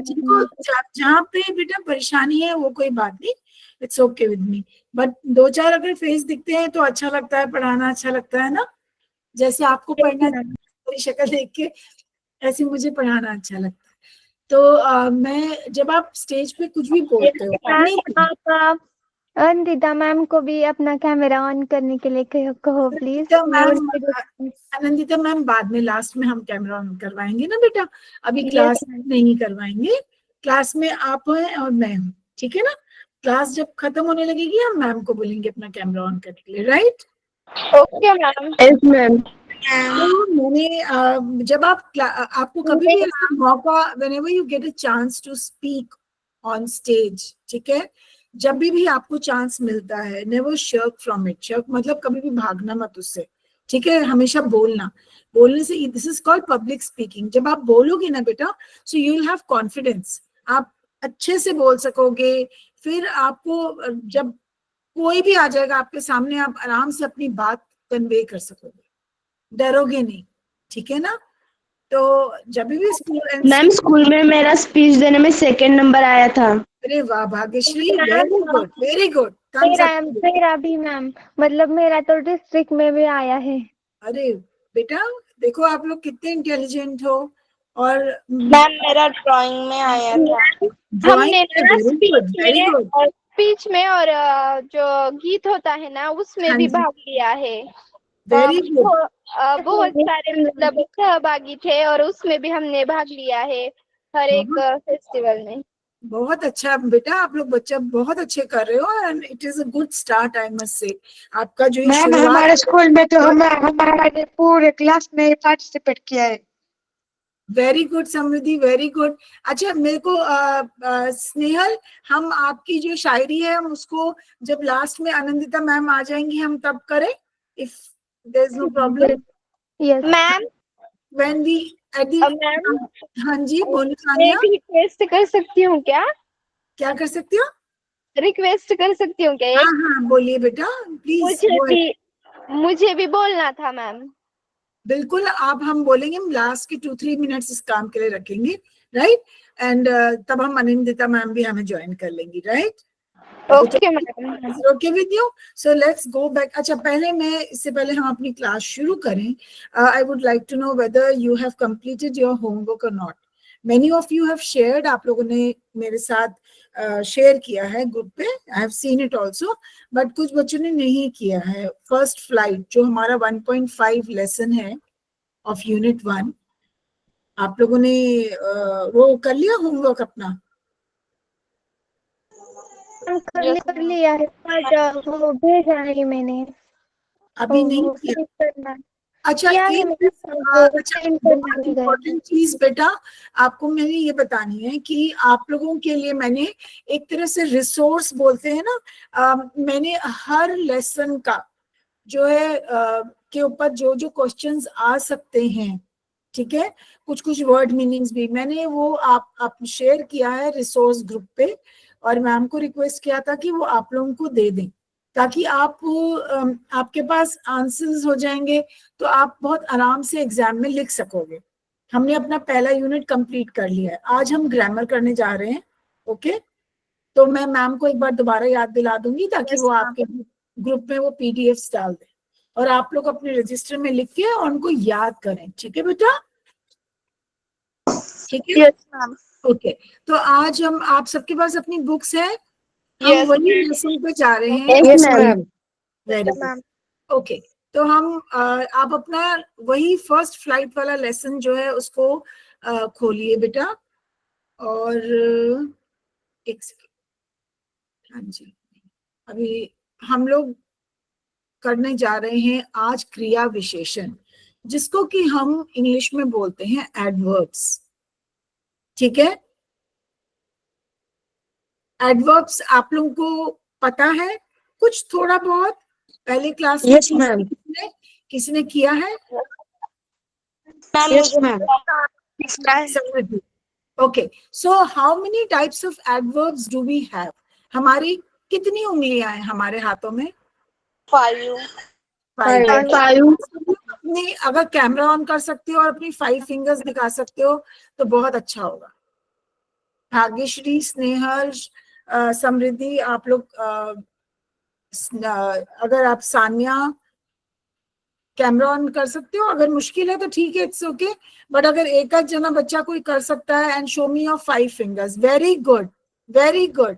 जिनको जहाँ पे बेटा परेशानी है वो कोई बात नहीं, it's okay with me, but दो चार अगर फेस दिखते हैं तो अच्छा लगता है, पढ़ाना अच्छा लगता है ना, जैसे आपको पढ़ना मेरी शक्ल देख के ऐसे मुझे पढ़ाना अच्छा लगता है। तो मैं जब आप स्टेज पे कुछ भी बोलते हो अपने आप अंकिता मैम को भी अपना कैमरा ऑन करने के लिए कहो प्लीज। आनंदिता मैम बाद में लास्ट में हम कैमरा ऑन करवाएंगे ना बेटा, अभी क्लास यस नहीं करवाएंगे। क्लास में आप हैं और मैं हूँ, ठीक है ना, क्लास जब खत्म होने लगेगी हम मैम को बोलेंगे अपना कैमरा ऑन करने के लिए, right? Okay ma'am. Yes ma'am. तो मैंने जब आपको कभी भी ऐसा मौका, whenever you get a chance to speak on stage, ठीक है, जब भी आपको चांस मिलता है, never shark from it, shark मतलब कभी भी भागना मत उससे, ठीक है, हमेशा बोलना, बोलने से this is called public speaking. जब आप बोलोगे ना बेटा, so you will have confidence, आप अच्छे से बोल सकोगे, फिर आपको जब कोई भी आ जाएगा आपके सामने, आप आराम से अपनी बात कन्वे कर सकोगे, डरोगे नहीं, ठीक है ना। तो जब भी स्कूल मैम स्कूल में मेरा स्पीच देने में 2nd नंबर आया था। अरे वाह Bhagyashree, very good very good, मेरा भी मैम, मतलब मेरा तो डिस्ट्रिक्ट में भी आया है। अरे बेटा देखो आप लोग कितने इंटेलिजेंट हो। और मैम मेरा ड्राइंग में आया था। ड्राइंग में very good very good, speech में और जो गीत होता है ना उसमें हाँ भी जी भाग लिया है। वेरी गुड, बहुत सारे मतलब सहभागी थे और उसमें भी हमने भाग लिया है हर एक बहुत फेस्टिवल में। बहुत अच्छा बेटा, आप लोग बच्चा बहुत अच्छे कर रहे हो, and it is a good start I must say. आपका जो ये मैम शुरुआत, हमारे स्कूल में तो हमारे पूरे क्लास में पार्टिसिपेट किया है। वेरी गुड समृद्धि, वेरी गुड। अच्छा मेरे को स्नेहल, हम आपकी जो शायरी है हम उसको जब लास्ट में आनंदिता मैम आ जाएंगी हम तब करें, if there is no problem. Yes ma'am. When we at the, ma'am हाँ जी बोलो मैं सानिया, एक रिक्वेस्ट कर सकती हूँ क्या? क्या कर सकती हो? रिक्वेस्ट कर सकती हूँ क्या हाँ एक? हाँ बोलिए बेटा प्लीज। मुझे भी बोलना था मैम। बिल्कुल, आप हम बोलेंगे, हम लास्ट के 2-3 मिनट्स इस काम के लिए रखेंगे, राइट, एंड तब हम आनंदिता मैम भी हमें ज्वाइन कर लेंगी, right? Okay ma'am. Okay with you, so let's go back. अच्छा पहले मैं, इससे पहले हम अपनी क्लास शुरू करें, I would like to know whether you have completed your homework और not. Many of you have shared, आप लोगों ने मेरे साथ शेयर किया है ग्रुप पे, I have seen it also, but कुछ बच्चों ने नहीं किया है। फर्स्ट फ्लाइट जो हमारा 1.5 लेसन है ऑफ यूनिट 1, आप लोगों ने वो कर लिया होमवर्क अपना? कर लिया है बट वो भेजा नहीं मैंने। अभी नहीं किया? करना अच्छा क्या है एक मेरे अच्छा सेंड करना बहुत नहीं गया। इंपॉर्टेंट चीज बेटा आपको मैंने ये बतानी है कि आप लोगों के लिए मैंने एक तरह से रिसोर्स बोलते हैं ना, मैंने हर लेसन का जो है के ऊपर जो जो क्वेश्चंस आ सकते हैं, ठीक है, कुछ कुछ वर्ड मीनिंग्स भी मैंने वो आप शेयर किया है रिसोर्स ग्रुप पे, और मैम को रिक्वेस्ट किया था कि वो आप लोगों को दे दें, ताकि आपके पास आंसर्स हो जाएंगे, तो आप बहुत आराम से एग्जाम में लिख सकोगे। हमने अपना पहला यूनिट कंप्लीट कर लिया है, आज हम ग्रामर करने जा रहे हैं, ओके? तो मैं मैम को एक बार दोबारा याद दिला दूंगी ताकि वो आपके ग्रुप में वो पीडीएफ्स डाल दें, और आप लोग अपने रजिस्टर में लिख के और उनको याद करें, ठीक है बेटा? ठीक है, यस मैम। ओके। तो आज हम, आप सबके पास अपनी बुक्स है, हम यस वही लेसन पे जा रहे हैं। Yes ma'am. Very good, okay. तो हम आप अपना वही फर्स्ट फ्लाइट वाला लेसन जो है उसको खोलिए बेटा, और एक सेकेंड, हाँ जी, अभी हम लोग करने जा रहे हैं आज क्रिया विशेषण, जिसको कि हम इंग्लिश में बोलते हैं एडवर्ब्स, ठीक है? एडवर्ब्स आप लोगों को पता है कुछ थोड़ा बहुत, पहले क्लास में यस मैम। किसी ने किया है? Yes ma'am. Samriddhi, okay. So how many types of adverbs do we have? हमारी कितनी उंगलियां हैं हमारे हाथों में? 5। 5। अपनी अगर कैमरा ऑन कर सकते हो और अपनी 5 फिंगर्स दिखा सकते हो तो बहुत अच्छा होगा। भाग्यश्री, स्नेहल, समृद्धि, आप लोग अगर आप सान्या कैमरा ऑन कर सकते हो, अगर मुश्किल है तो ठीक है, इट्स ओके, बट अगर एक आध जना बच्चा कोई कर सकता है, and show me your 5 fingers. Very good, very good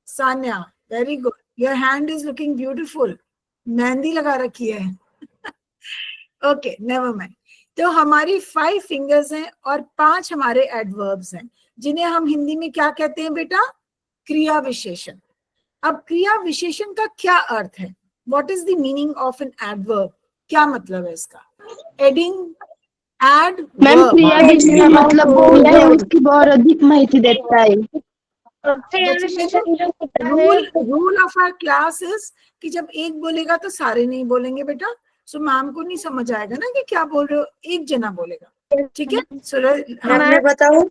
Sanya, very good, your hand is looking beautiful, mehndi लगा रखी है। Okay, never mind. तो हमारी 5 फिंगर्स हैं और 5 हमारे एडवर्ब्स हैं, जिन्हें हम हिंदी में क्या कहते हैं बेटा? क्रिया विशेषण। अब क्रिया विशेषण का क्या अर्थ है? What is the meaning of an adverb? क्या मतलब है इसका? एडिंग, एड, मैम क्रिया विशेषण मतलब बोलना है, उसकी बहुत अधिक माहिती देता है। Rule of our class is कि जब एक बोलेगा तो सारे नहीं बोलेंगे बेटा, सो मैम को नहीं समझ आएगा ना कि क्या बोल रहे हो, एक जना बोलेगा, ठीक है? सो मैं बताऊं?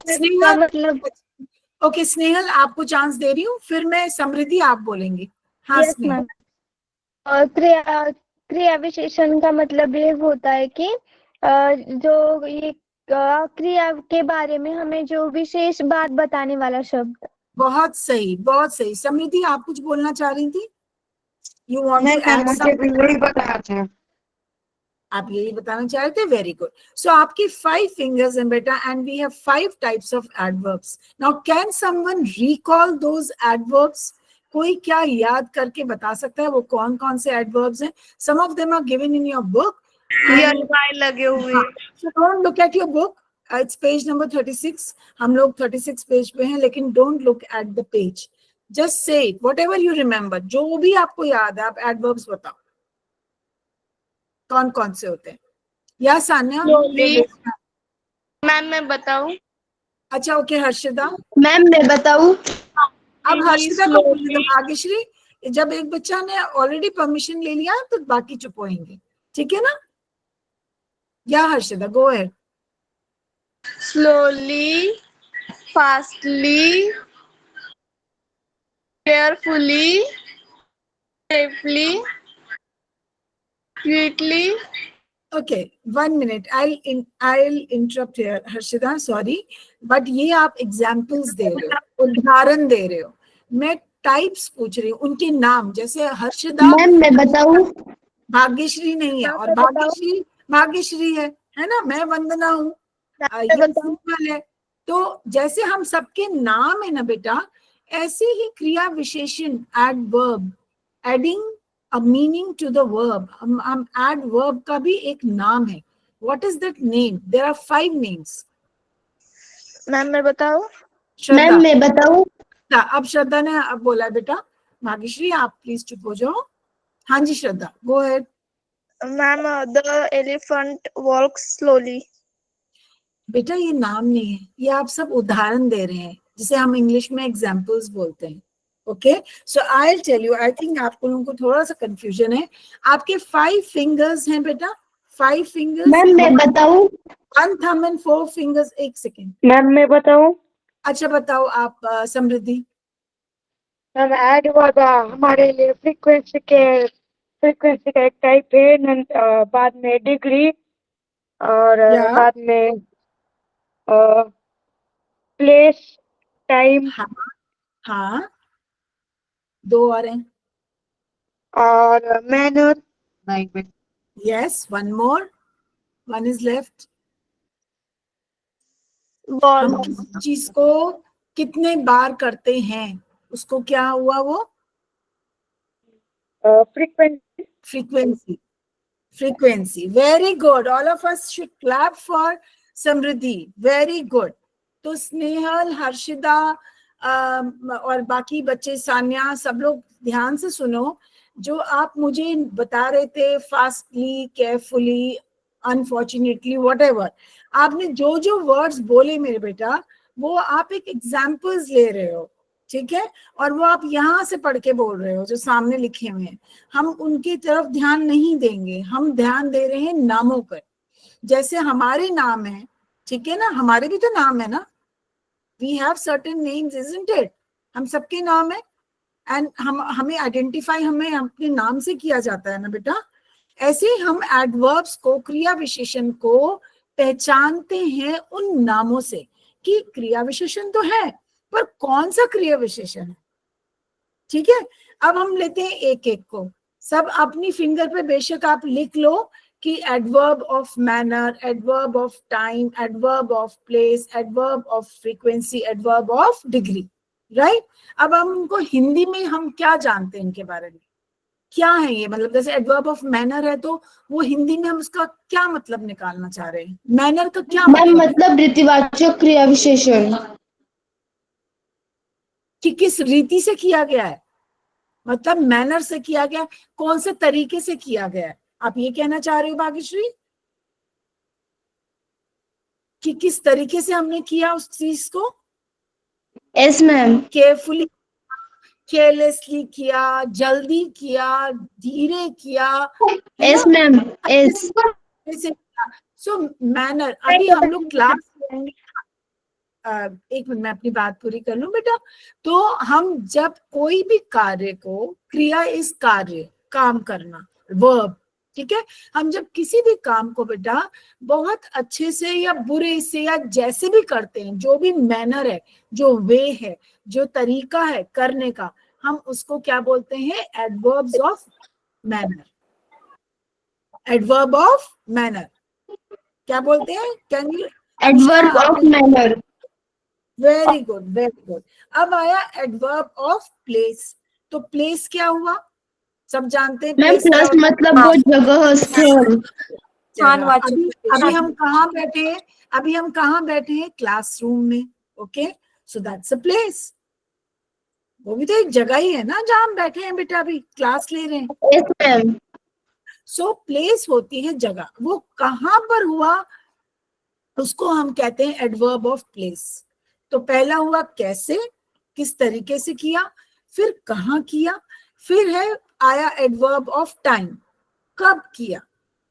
स्नेहल, ओके स्नेहल आपको चांस दे रही हूँ, फिर मैं समृद्धि आप बोलेंगी। हाँ यस स्नेहल। मैम। और क्रिया विशेषण का मतलब ये होता है कि जो ये क्रिया के बारे में हमें जो विशेष बात बताने वाला शब्द। बहुत सही, बहुत सही। समृद्धि आप कुछ बोलना चाह रही थी? यू वांट नहीं टू मैम, ऐड मुझे सम? भी यही बताया था। आप यही बताना चाह रहे थे, वेरी गुड। सो आपकी 5 फिंगर्स हैं बेटा, and we have 5 types of adverbs. Now can someone recall those adverbs? कोई क्या याद करके बता सकता है वो कौन कौन से एडवर्ब्स हैं? Some of them are given in your book, लगे हुए। so don't look at your book, it's page number 36, हम लोग 36 पेज पे हैं, लेकिन don't look at the page, just say it, whatever you remember, जो भी आपको याद है आप एडवर्ब्स बताओ कौन कौन से होते हैं। या सान्या? मैम मैं बताऊं? अच्छा ओके, हर्षिता। मैम मैं बताऊं? अब हर्षिता को बोलने दो। भाग्यश्री, जब एक बच्चा ने ऑलरेडी परमिशन ले लिया तो बाकी चुप होंगे, ठीक है ना? या Harshita, go ahead. Slowly, fastly, carefully, safely, quickly. Okay 1 minute, I'll interrupt here, Harshita sorry, but ये आप एग्जाम्पल्स दे रहे हो, उदाहरण दे रहे हो, मैं टाइप्स पूछ रही हूँ, उनके नाम। जैसे हर्षिता, मैम मैं बताऊं? भाग्यश्री नहीं है, और भाग्यश्री है ना, मैं वंदना हूँ, सिंपल है। तो जैसे हम सबके नाम है ना बेटा, ऐसे ही क्रिया विशेषण, adverb, adding a meaning to the verb, हम add verb का भी एक नाम है। What is that name? There are 5 names. Ma'am मैं बताऊं? श्रद्धा, मैम मैं बताऊं? अब श्रद्धा ने अब बोला है बेटा। भाग्यश्री आप प्लीज चुप हो जाओ। हाँ जी Shraddha, go ahead. Ma'am the elephant walks slowly. बेटा ये नाम नहीं है, ये आप सब उदाहरण दे रहे हैं, जिसे हम इंग्लिश में एग्जाम्पल्स बोलते हैं। Okay, so I tell you, I think आप लोगों को थोड़ा सा कंफ्यूजन है। आपके 5 फिंगर्स हैं बेटा, 5 फिंगर्स। मैम मैं बताऊं? 1 thumb and 4 fingers। एक सेकेंड। मैम मैं बताऊं? अच्छा बताओ आप समृद्धि। मैम एडवर्ब हमारे लिए फ्रीक्वेंसी का एक टाइप है, बाद में डिग्री, और बाद में प्लेस, टाइम, हाँ 2 और हैं। और manner. Yes, 1 more, 1 is left। हम किसी चीज को कितने बार करते हैं उसको क्या हुआ? वो frequency. frequency, very good, all of us should clap for Samriddhi, very good। तो स्नेहल, हर्षिता और बाकी बच्चे, सान्या, सब लोग ध्यान से सुनो। जो आप मुझे बता रहे थे, फास्टली, केयरफुली, अनफॉर्चुनेटली, व्हाटएवर, आपने जो जो वर्ड्स बोले मेरे बेटा, वो आप एक एग्जाम्पल्स ले रहे हो, ठीक है? और वो आप यहाँ से पढ़ के बोल रहे हो जो सामने लिखे हुए हैं। हम उनकी तरफ ध्यान नहीं देंगे, हम ध्यान दे रहे हैं नामों पर। जैसे हमारे नाम है, ठीक है ना, हमारे भी तो नाम है ना, we have certain names, isn't it? हम सबके नाम है, एंड हमें आइडेंटिफाई हमें अपने नाम से किया जाता है ना बेटा। ऐसे ही हम एडवर्ब्स को, क्रिया विशेषण को पहचानते हैं उन नामों से कि क्रिया विशेषण तो है, पर कौन सा क्रिया विशेषण है। ठीक है, अब हम लेते हैं एक एक को, सब अपनी फिंगर पे बेशक आप लिख लो कि adverb of manner, adverb of time, adverb of place, adverb of frequency, adverb of degree, right. अब हम उनको हिंदी में हम क्या जानते हैं इनके बारे में, क्या है ये, मतलब जैसे एडवर्ब ऑफ मैनर है तो वो हिंदी में हम उसका क्या मतलब निकालना चाह रहे हैं, मैनर का क्या मैम मतलब है? मतलब रीतिवाचक क्रिया विशेषण। कि किस रीति से किया गया है, मतलब मैनर से किया गया, कौन से तरीके से किया गया है, आप ये कहना चाह रहे हो भाग्यश्री कि किस तरीके से हमने किया उस चीज को, यस मैम। केयरफुली, केयरलेसली किया, जल्दी किया, धीरे किया, यस मैम, यस। सो मैनर, अभी हम लोग क्लास, एक मिनट मैं अपनी बात पूरी कर लूं बेटा। तो हम जब कोई भी कार्य को, क्रिया इस कार्य, काम करना, वर्ब, ठीक है, हम जब किसी भी काम को बेटा बहुत अच्छे से या बुरे से या जैसे भी करते हैं, जो भी मैनर है, जो वे है, जो तरीका है करने का, हम उसको क्या बोलते हैं, adverbs of manner. Adverb of manner क्या बोलते हैं, can you, adverb of manner. Very good, very good. अब आया एडवर्ब ऑफ प्लेस, तो प्लेस क्या हुआ, सब जानते हैं मैम प्लेस क्या प्लस होता है, मतलब वो जगह, स्थल। जगह। अभी हम कहाँ बैठे हैं, अभी हम कहाँ बैठे हैं, क्लासरूम में, okay, so that's a place, वो भी तो एक जगह ही है ना जहाँ हम बैठे हैं बेटा, अभी क्लास ले रहे हैं। Yes ma'am. सो प्लेस होती है जगह, वो कहाँ पर हुआ उसको हम कहते हैं एडवर्ब ऑफ प्लेस। तो पहला हुआ कैसे, किस तरीके से किया, फिर कहाँ किया, फिर है आया एडवर्ब ऑफ टाइम, कब किया।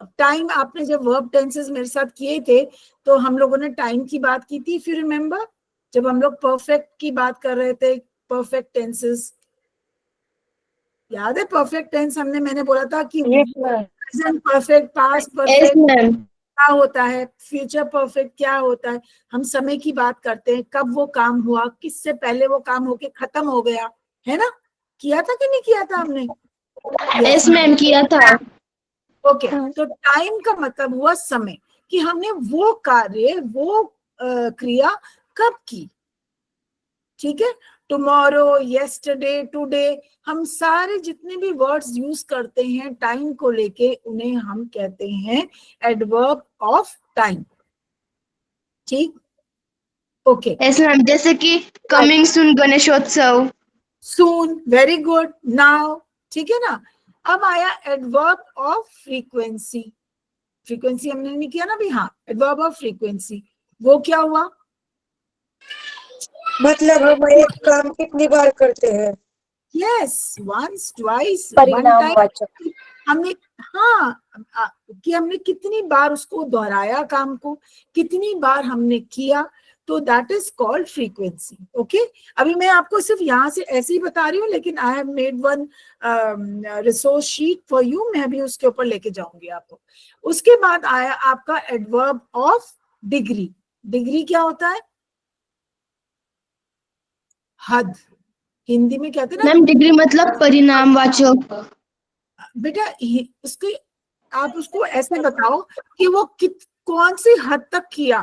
अब टाइम आपने जब वर्ब टेंसेस मेरे साथ किए थे तो हम लोगों ने टाइम की बात की थी, फिर रिमेम्बर जब हम लोग परफेक्ट की बात कर रहे थे, परफेक्ट टेंसेस याद है, परफेक्ट टेंस हमने, मैंने बोला था कि present perfect, past yes perfect ma'am. क्या होता है, फ्यूचर परफेक्ट क्या होता है, हम समय की बात करते हैं, कब वो काम हुआ, किससे पहले वो काम होके खत्म हो गया, है ना, किया था कि नहीं किया था हमने, यस मैम किया था। ओके। तो टाइम का मतलब हुआ समय, कि हमने वो कार्य, वो क्रिया कब की, ठीक है। टुमारो, येस्टरडे, टुडे, हम सारे जितने भी वर्ड्स यूज करते हैं टाइम को लेके, उन्हें हम कहते हैं एडवर्ब ऑफ टाइम, ठीक, ओके। यस मैम, जैसे कि कमिंग सून गणेशोत्सव। सून, वेरी गुड, नाउ, ठीक है ना। अब आया एडवर्ब ऑफ फ्रीक्वेंसी, फ्रीक्वेंसी हमने नहीं किया ना अभी, हाँ, एडवर्ब ऑफ फ्रीक्वेंसी, वो क्या हुआ, मतलब हम एक काम कितनी बार करते हैं। Yes, once, twice, one time, हमने, हाँ, कि हमने कितनी बार उसको दोहराया काम को, कितनी बार हमने किया, तो that is called frequency, okay. अभी मैं आपको सिर्फ यहाँ से ऐसे ही बता रही हूँ, लेकिन I have made one resource sheet for you, मैं भी उसके ऊपर लेके जाऊंगी आपको। उसके बाद आया आपका एडवर्ब ऑफ डिग्री, डिग्री क्या होता है, हद, हिंदी में कहते हैं ना मैम डिग्री मतलब परिणामवाचक। बेटा, उसको आप उसको ऐसे बताओ कि वो कौन सी हद तक किया,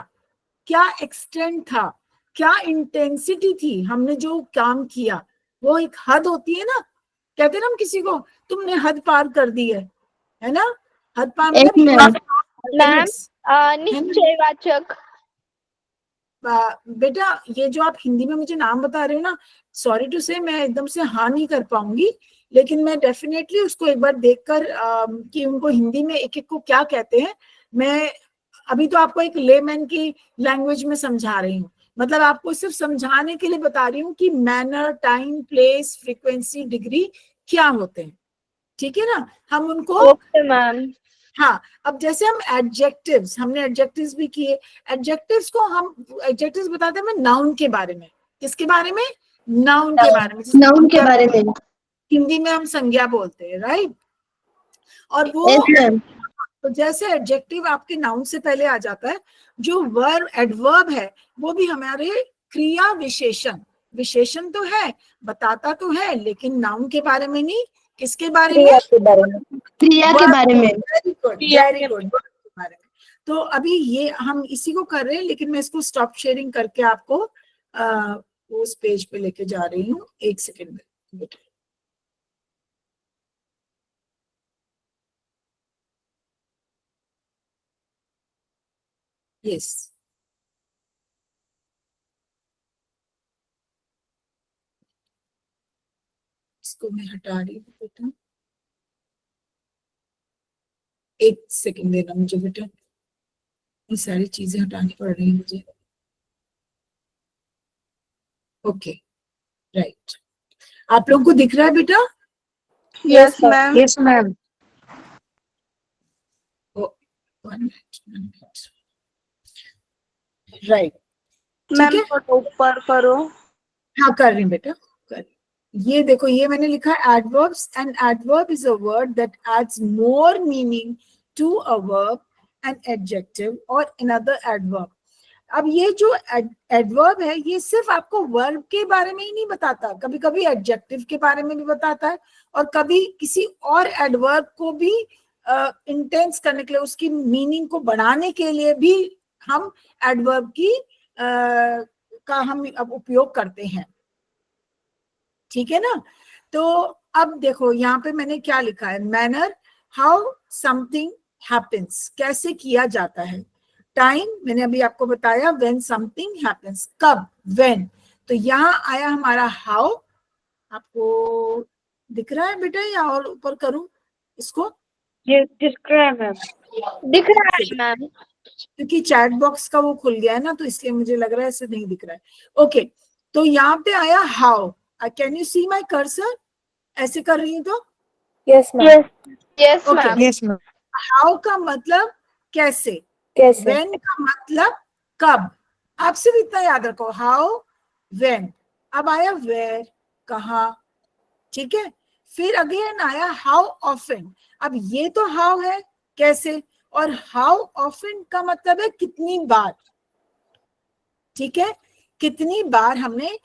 क्या एक्सटेंट था, क्या इंटेंसिटी थी, हमने जो काम किया, वो एक हद होती है ना, कहते हैं ना हम किसी को, तुमने हद पार कर दी है ना, हद पार यस मतलब मैम। मैम निश्चयवाचक। बेटा ये जो आप हिंदी में मुझे नाम बता रहे हो ना, सॉरी टू से मैं एकदम से हाँ नहीं कर पाऊंगी, लेकिन मैं डेफिनेटली उसको एक बार देखकर कि उनको हिंदी में एक एक को क्या कहते हैं, मैं अभी तो आपको एक लेमैन की लैंग्वेज में समझा रही हूँ, मतलब आपको सिर्फ समझाने के लिए बता रही हूँ कि manner, time, place, frequency, degree क्या होते हैं, ठीक है ना, हम उनको, ओके मैम। हाँ। अब जैसे हम एडजेक्टिव्स, हमने एडजेक्टिव्स भी किए, एडजेक्टिव्स को हम, एडजेक्टिव्स बताते हैं हमें नाउन के बारे में, किसके बारे में, नाउन के बारे में, नाउन के बारे में। हिंदी में हम संज्ञा बोलते हैं, राइट। और वो यस मैम। तो जैसे एडजेक्टिव आपके नाउन से पहले आ जाता है, जो वर्ब एडवर्ब है वो भी हमारे क्रिया विशेषण, विशेषण तो है, बताता तो है, लेकिन नाउन के बारे में नहीं, किसके बारे में, क्रिया के बारे में। वेरी गुड, वेरी गुड, के बारे में। तो अभी ये हम इसी को कर रहे हैं, लेकिन मैं इसको स्टॉप शेयरिंग करके आपको उस पेज पे लेके जा रही हूँ, एक सेकेंड में। यस, इसको मैं हटा रही हूँ बेटा, एक सेकेंड देना मुझे बेटा, ये सारी चीजें हटानी पड़ रही है मुझे। ओके, राइट, आप लोग को दिख रहा है बेटा? Yes ma'am. Yes ma'am. Right, ma'am थोड़ा ऊपर करो। हाँ कर रही हूँ बेटा, कर रही हूँ। ये देखो, ये मैंने लिखा है adverbs, and adverb is a word that adds more meaning to a verb, an adjective और अनदर एडवर्ब। अब ये जो एडवर्ब है, ये सिर्फ आपको वर्ब के बारे में ही नहीं बताता, कभी कभी एडजेक्टिव के बारे में भी बताता है, और कभी किसी और एडवर्ब को भी इंटेंस करने के लिए, उसकी मीनिंग को बढ़ाने के लिए भी हम एडवर्ब की का हम अब उपयोग करते हैं, ठीक है ना। तो अब देखो यहाँ पे मैंने क्या लिखा है, मैनर, हाउ समथिंग हैपेंस, कैसे किया जाता है। टाइम, मैंने अभी आपको बताया, व्हेन समथिंग हैपेंस, कब, व्हेन। तो यहाँ आया हमारा हाउ, आपको दिख रहा है बेटा या और ऊपर करूं इसको? ये दिख रहा है मैम। दिख रहा है मैम। क्योंकि चैट बॉक्स का वो खुल गया है ना, तो इसलिए मुझे लग रहा है ऐसे नहीं दिख रहा है। ओके, तो यहाँ पे आया how, can you see my cursor? ऐसे कर रही हूँ तो yes ma'am. Yes ma'am. Yes ma'am. How का मतलब कैसे, कैसे? व्हेन का मतलब कब। आप सिर्फ इतना याद रखो, हाउ, व्हेन। अब आया वेयर, कहाँ, ठीक है। फिर अगेन आया हाउ ऑफन। अब ये तो हाउ है, कैसे, और हाउ ऑफन का मतलब है कितनी बार, ठीक है, कितनी बार हमने।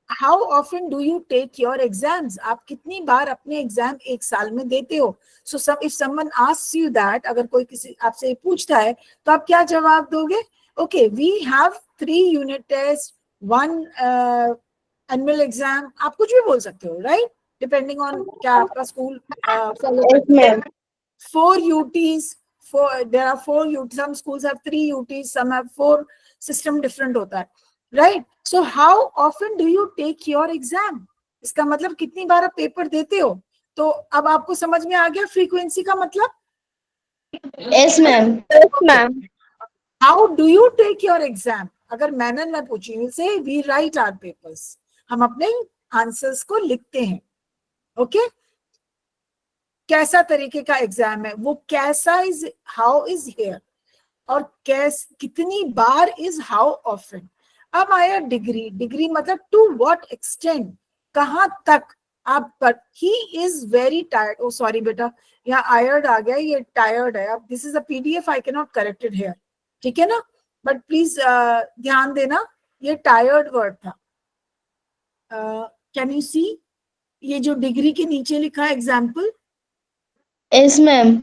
How often do you take your exams, आप कितनी बार अपने एग्जाम एक साल में देते हो। सो सब, if someone asks you that, अगर कोई किसी आपसे पूछता है तो आप क्या जवाब दोगे? Okay, we have 3 unit test, 1 annual exam, आप कुछ भी बोल सकते हो, राइट, डिपेंडिंग ऑन क्या आपका स्कूल फॉलो करता है। 4 UTs, there are 4 UTs, some schools have 3 UTs, some have 4, system different होता है, right? So how often do you take your exam? इसका मतलब कितनी बार आप पेपर देते हो। तो अब आपको समझ में आ गया फ्रीक्वेंसी का मतलब? Yes ma'am. Yes ma'am. How do you take your exam? अगर मैनर में पूछी से we write our papers, हम अपने आंसर्स को लिखते हैं, ओके। कैसा तरीके का एग्जाम है वो, कैसा इज, हाउ इज हियर, और कितनी बार इज हाउ ऑफन। अब आया डिग्री, डिग्री मतलब टू व्हाट एक्सटेंड, कहां तक आप पर। He is very tired, oh sorry बेटा, यहाँ आयर्ड आ गया, ये टायर्ड है। अब this is a PDF, I can not correct it here, ठीक है ना, बट प्लीज ध्यान देना, ये टायर्ड वर्ड था। कैन यू सी, ये जो डिग्री के नीचे लिखा है एग्जाम्पल, यस मैम।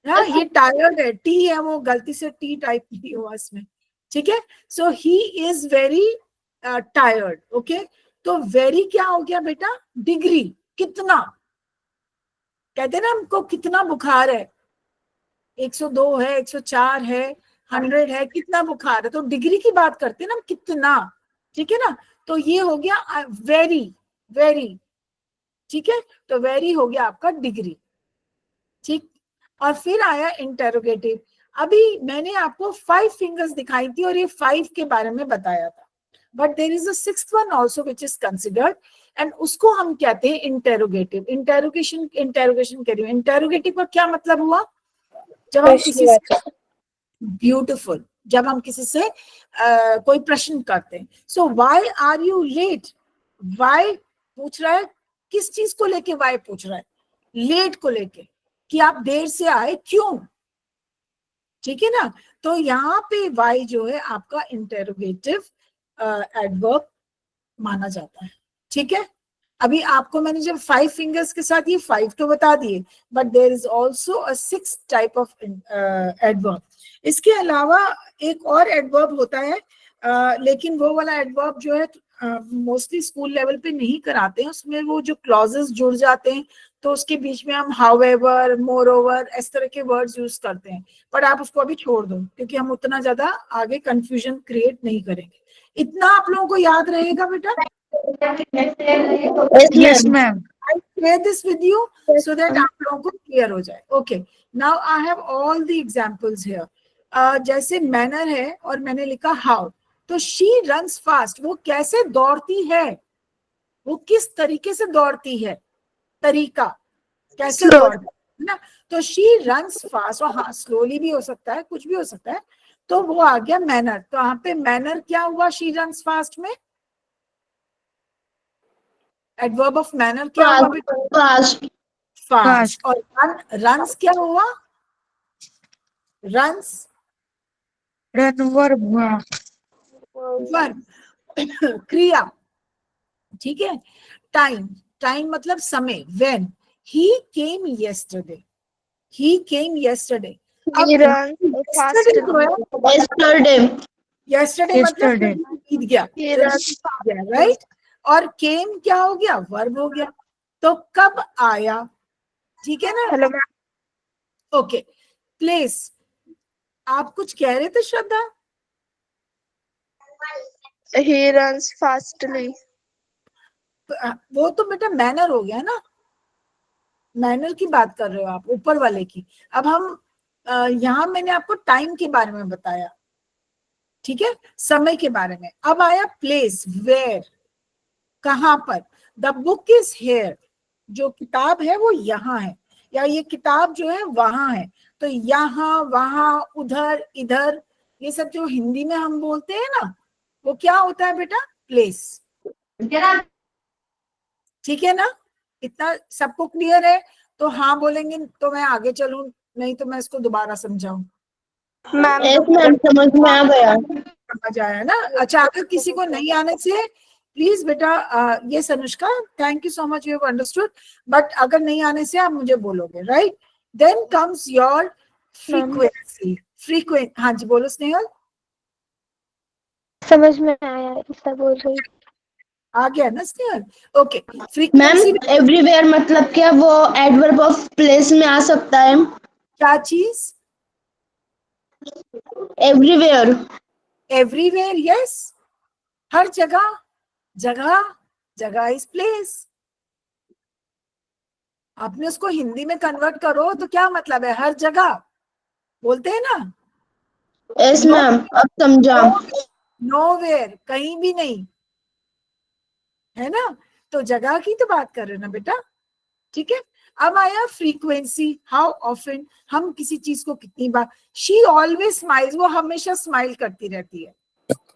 हाँ ये टायर्ड है, टी है, वो गलती से टी टाइप नहीं हुआ इसमें, ठीक है। So he is very tired, okay. तो वेरी क्या हो गया बेटा, डिग्री, कितना, कहते हैं ना हमको कितना बुखार है, 102 है, 104 है, 100 है, कितना बुखार है, तो डिग्री की बात करते हैं ना, कितना, ठीक है ना। तो ये हो गया वेरी, वेरी, ठीक है, तो वेरी हो गया आपका डिग्री, ठीक। और फिर आया इंटेरोगेटिव। अभी मैंने आपको 5 फिंगर्स दिखाई थी और ये 5 के बारे में बताया था, but there is a 6th one also which is considered, and उसको हम कहते हैं इंटेरोगेटिव। इंटेरोगेशन कह रही हूँ, इंटेरोगेटिव का क्या मतलब हुआ, जब हम किसी से, ब्यूटिफुल, जब हम किसी से कोई प्रश्न करते हैं। So why are you late, why पूछ रहा है, किस चीज को लेके व्हाई पूछ रहा है, लेट को लेके, कि आप देर से आए क्यों, ठीक है ना। तो यहाँ पे वाई जो है आपका इंटेरोगेटिव एडवर्ब माना जाता है, ठीक है। अभी आपको मैंने जब 5 फिंगर्स के साथ ये 5 तो बता दिए, but there is also a 6 type of adverb. इसके अलावा एक और एडवर्ब होता है, लेकिन वो वाला एडवर्ब जो है मोस्टली स्कूल लेवल पे नहीं कराते हैं, उसमें वो जो क्लॉजेस जुड़ जाते हैं तो उसके बीच में हम हाउएवर, मोरओवर इस तरह के वर्ड्स यूज करते हैं, पर आप उसको अभी छोड़ दो क्योंकि हम उतना ज्यादा आगे कंफ्यूजन क्रिएट नहीं करेंगे। इतना आप लोगों को याद रहेगा बेटा? Yes, ma'am. I share this with you so that आप लोगों को क्लियर हो जाए। Okay, now I have all the examples here. जैसे मैनर है और मैंने लिखा हाउ, तो she runs fast, वो कैसे दौड़ती है, वो किस तरीके से दौड़ती है, तरीका कैसे दौड़ती है ना। तो she runs fast, और हाँ स्लोली भी हो सकता है, कुछ भी हो सकता है, तो वो आ गया मैनर। तो यहाँ पे मैनर क्या हुआ she runs fast में? एडवर्ब ऑफ मैनर क्या हुआ बेटा? फास्ट। फास्ट। और रन्स क्या हुआ? रन्स Run verb हुआ। वर्ब, क्रिया, ठीक है। टाइम, टाइम मतलब समय, when he came yesterday, he came yesterday. अब यस्टरडे, यस्टरडे मतलब Yesterday. बीत गया, राइट। और केम क्या हो गया? वर्ब हो गया। तो कब आया, ठीक है ना। हेलो ओके, प्लेस, आप कुछ कह रहे थे श्रद्धा? he runs fastly. वो तो बेटा मैनर हो गया ना, मैनर की बात कर रहे हो आप, ऊपर वाले की। अब हम यहाँ मैंने आपको टाइम के बारे में बताया, ठीक है, समय के बारे में। अब आया प्लेस, वेयर, कहाँ पर। द बुक इज हेयर, जो किताब है वो यहाँ है, या ये किताब जो है वहां है। तो यहाँ, वहां, उधर, इधर, ये सब जो हिंदी में हम बोलते हैं ना, वो क्या होता है बेटा? प्लेस, ठीक है ना। इतना सबको क्लियर है? तो हाँ बोलेंगे तो मैं आगे चलूं, नहीं तो मैं इसको दोबारा समझाऊं। मैम समझ में आ गया। समझ आया ना? अच्छा, अगर किसी को नहीं आने से प्लीज बेटा, ये Anushka, thank you so much, you have understood, but अगर नहीं आने से आप मुझे बोलोगे, right. Then comes your frequency, frequent, हाँ जी बोलो स्नेहल। समझ में आया, ऐसा बोल रही। आ गया ना Snehal? Okay, ma'am frequency everywhere मतलब क्या वो एडवर्ब ऑफ प्लेस में आ सकता है? क्या चीज? एवरीवेयर। एवरीवेयर, यस, हर जगह, जगह, जगह इज प्लेस। आपने उसको हिंदी में कन्वर्ट करो तो क्या मतलब है? हर जगह बोलते हैं ना। यस मैम, अब समझा। नोवेयर, कहीं भी नहीं, है ना। तो जगह की तो बात कर रहे हो ना बेटा, ठीक है। अब आया फ्रीक्वेंसी, हाउ ऑफन, हम किसी चीज को कितनी बार। शी ऑलवेज स्माइल्स, वो हमेशा स्माइल करती रहती है,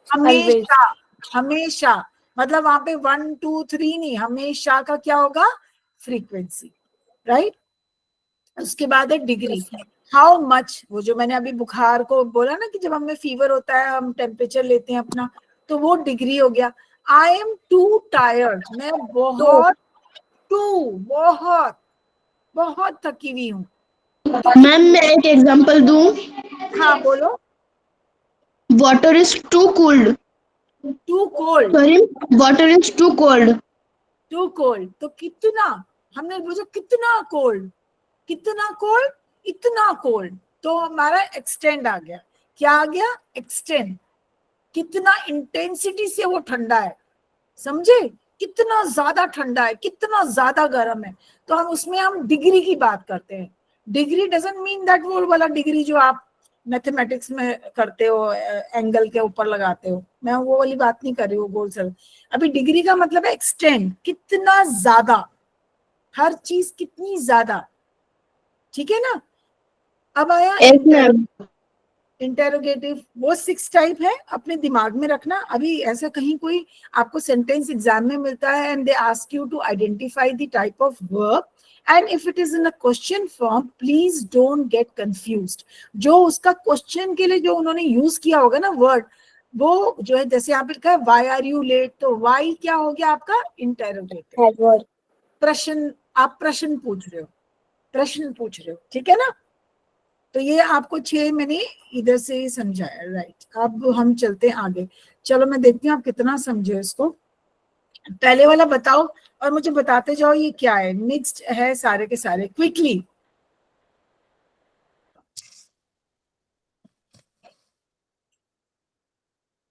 हमेशा, हमेशा, मतलब वहां पे 1 2 3 नहीं, हमेशा का क्या होगा? Frequency, right. उसके बाद है डिग्री, हाउ मच, वो जो मैंने अभी बुखार को बोला ना कि जब हमें फीवर होता है हम टेम्परेचर लेते हैं अपना, तो वो डिग्री हो गया। आई एम टू टायर्ड, मैं बहुत, बहुत बहुत थकी हुई हूँ। मैम मैं एक एग्जांपल दूं? हाँ बोलो। Water is too cold. Too cold, sorry, water is too cold. Too cold, तो कितना, हमने बोला कितना कोल्ड, कितना कोल्ड, इतना कोल्ड, तो हमारा एक्सटेंड आ गया। क्या आ गया? एक्सटेंड। कितना इंटेंसिटी से वो ठंडा है, समझे? कितना ज्यादा ठंडा है, कितना ज्यादा गर्म है, तो हम उसमें हम डिग्री की बात करते हैं। डिग्री डजंट मीन दैट वो वाला डिग्री जो आप मैथमेटिक्स में करते हो, एंगल के ऊपर लगाते हो, मैं वो वाली बात नहीं कर रही हूँ गोल सर। अभी डिग्री का मतलब है एक्सटेंड, कितना ज्यादा, हर चीज कितनी ज्यादा, ठीक है ना। अब आया इंटेरोगेटिव, वो 6 टाइप है, अपने दिमाग में रखना। अभी ऐसा कहीं कोई आपको सेंटेंस एग्जाम में मिलता है and they ask you to identify the type of verb and if it is in a question form please don't get confused. जो उसका क्वेश्चन के लिए जो उन्होंने यूज किया होगा ना वर्ड, वो जो है जैसे यहाँ पे लिखा है वाई आर यू लेट, तो वाई क्या हो गया आपका इंटेरोगेटिव प्रश्न, आप प्रश्न पूछ रहे हो, प्रश्न पूछ रहे हो, ठीक है ना. तो ये आपको 6 मैंने इधर से ही समझाया. राइट, अब हम चलते हैं आगे. चलो मैं देखती हूँ आप कितना समझे इसको. पहले वाला बताओ और मुझे बताते जाओ ये क्या है. मिक्स्ड है सारे के सारे. क्विकली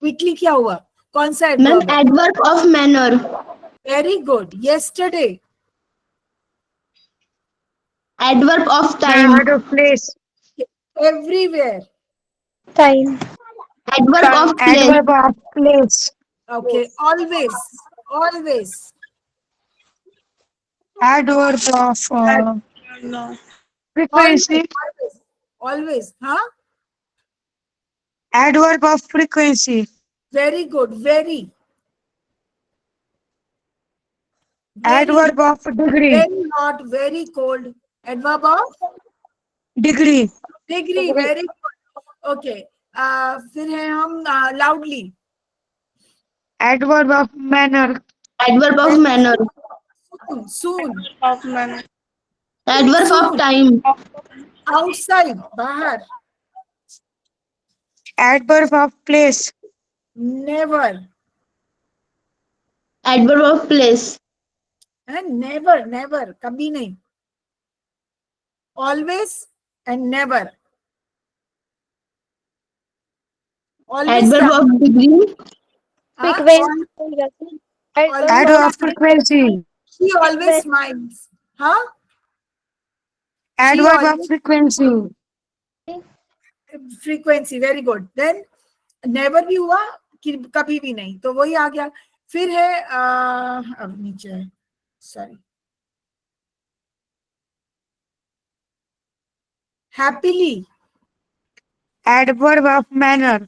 क्विकली क्या हुआ, कौन सा मैम एडवर्ब है? Adverb of manner. Very good. Yesterday. Adverb of time. Out of place. Everywhere. Time. Adverb of place. Adverb of place. Okay. Always. Always. Adverb of frequency. Always. हाँ, Adverb of frequency. Very good. Very. Adverb of degree. Very hot, very cold. Adverb of Degree. degree. Very good. Okay. फिर है हम loudly. Adverb of manner. Adverb of manner. Soon. Adverb of time. Outside. बाहर. Adverb of place. Never. Adverb of place. Never. Never. कभी नहीं. Always and never. Always adverb क्या? Of degree. Frequency. Adverb of frequency. She always smiles. हाँ? Adverb of always- frequency. Frequency. Very good. Then never भी हुआ कि कभी भी नहीं, तो वही आ गया. फिर है अब नीचे है, sorry. Happily. Adverb of manner.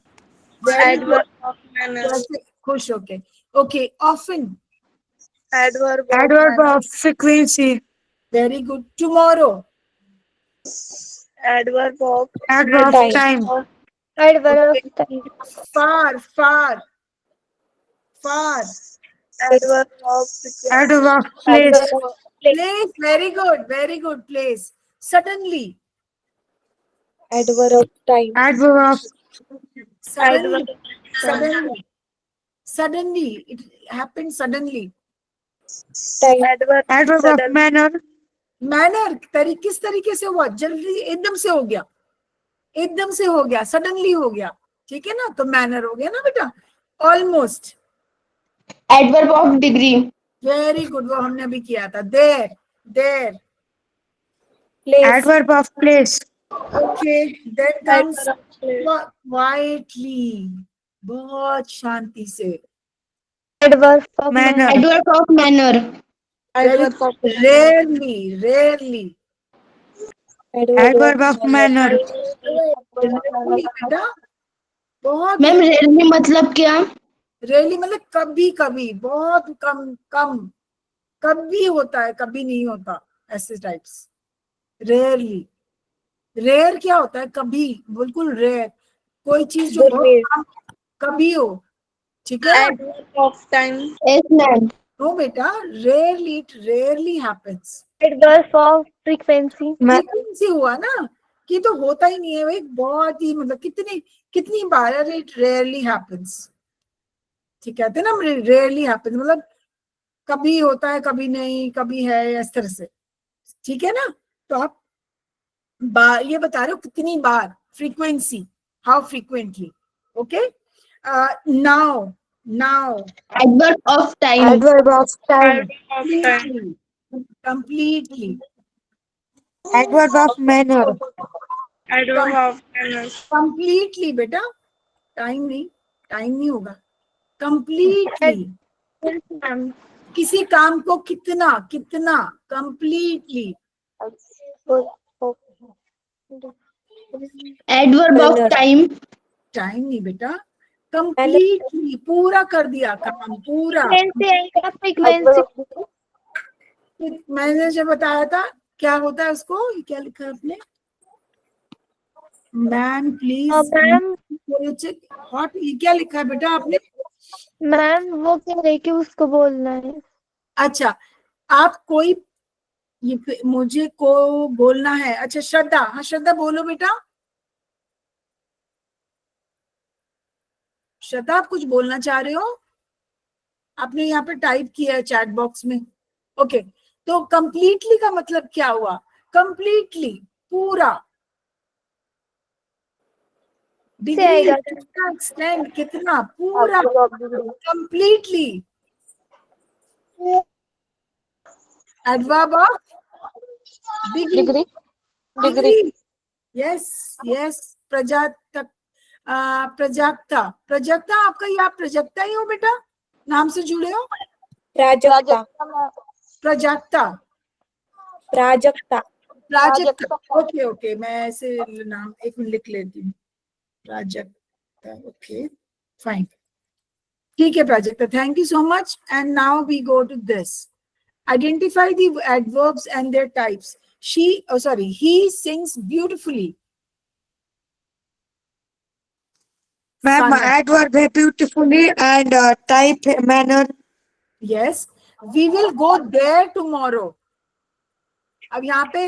खुश होके. Okay. Often. Adverb of frequency. Very good. Tomorrow. Adverb of time. Adverb of time. Far. Far. Far. Adverb of place. Place. Very good. Very good. Place. Suddenly. Adverb of Suddenly. Suddenly. Suddenly. It happened suddenly. adverb of manner. Manner. किस तरीके से हुआ, जल्दी एकदम से हो गया, एकदम से हो गया, सडनली हो गया, ठीक है ना, तो मैनर हो गया ना बेटा. Almost. Adverb of degree. Very good. वो हमने अभी किया था. There. There. Adverb of place. Okay. Then comes quietly. बहुत शांति से. Adverb of Manner. Adverb of manner. Rarely. Rarely. Adverb of manner. बेटा बहुत. मैम रेयरली मतलब क्या? रेयरली मतलब कभी कभी, बहुत कम. कम कभी होता है, कभी नहीं होता, ऐसे टाइप्स. रेयरली. रेयर क्या होता है? कभी. बिल्कुल रेयर. कोई चीज जो बहुत कम कभी हो, ठीक है. Yes ma'am. नो बेटा, rarely. It rarely happens. Adverb of frequency. Frequency हुआ ना कि तो होता ही नहीं है भाई, बहुत ही मतलब कितनी कितनी बार. It rarely happens. ठीक कहते हैं ना, रेयरली हैपेंस मतलब कभी होता है, कभी नहीं, कभी है, इस तरह से. ठीक है ना. तो आप ये बता रहे हो कितनी बार. Frequency. How frequently. Okay. Now. Now. Adverb of time. Adverb of time. Completely. Adverb of manner. Completely बेटा. टाइम नहीं, टाइम नहीं होगा. कंप्लीटली. किसी काम को कितना कितना. Completely. Adverb of time. Time नहीं बेटा, कंप्लीटली. पूरा कर दिया काम, पूरा. फ्रीक्वेंसी. मैंने जो बताया था क्या होता है उसको, ये क्या लिखा है आपने? Ma'am please ma'am check hot, ये क्या लिखा है बेटा आपने? मैम वो कह रहे कि उसको बोलना है। अच्छा, आप कोई, ये मुझे को बोलना है। अच्छा श्रद्धा, हाँ श्रद्धा बोलो बेटा। श्रद्धा आप कुछ बोलना चाह रहे हो? आपने यहाँ पे टाइप किया है चैट बॉक्स में। ओके, तो कंप्लीटली का मतलब क्या हुआ? कंप्लीटली, पूरा। से डिग्री आएगा कितना, एक्सटेंड कितना, पूरा, completely. Adverb of degree, degree. Yes yes, Prajakta, Prajakta, Prajakta आपका, ये आप प्रजाक्ता ही हो बेटा, नाम से जुड़े हो? प्राजक्ता, प्रजाक्ता, प्राजक्ता, प्राजक्ता। ओके ओके, मैं ऐसे नाम एक मिनट लिख लेती हूँ। प्राजक्ता, ओके फाइन, ठीक है Prajakta, thank you so much. And now we go to this, identify the adverbs and their types. He sings beautifully. Ma'am Sandra. adverb है beautifully and type है manner. Yes, we will go there tomorrow. अब यहाँ पे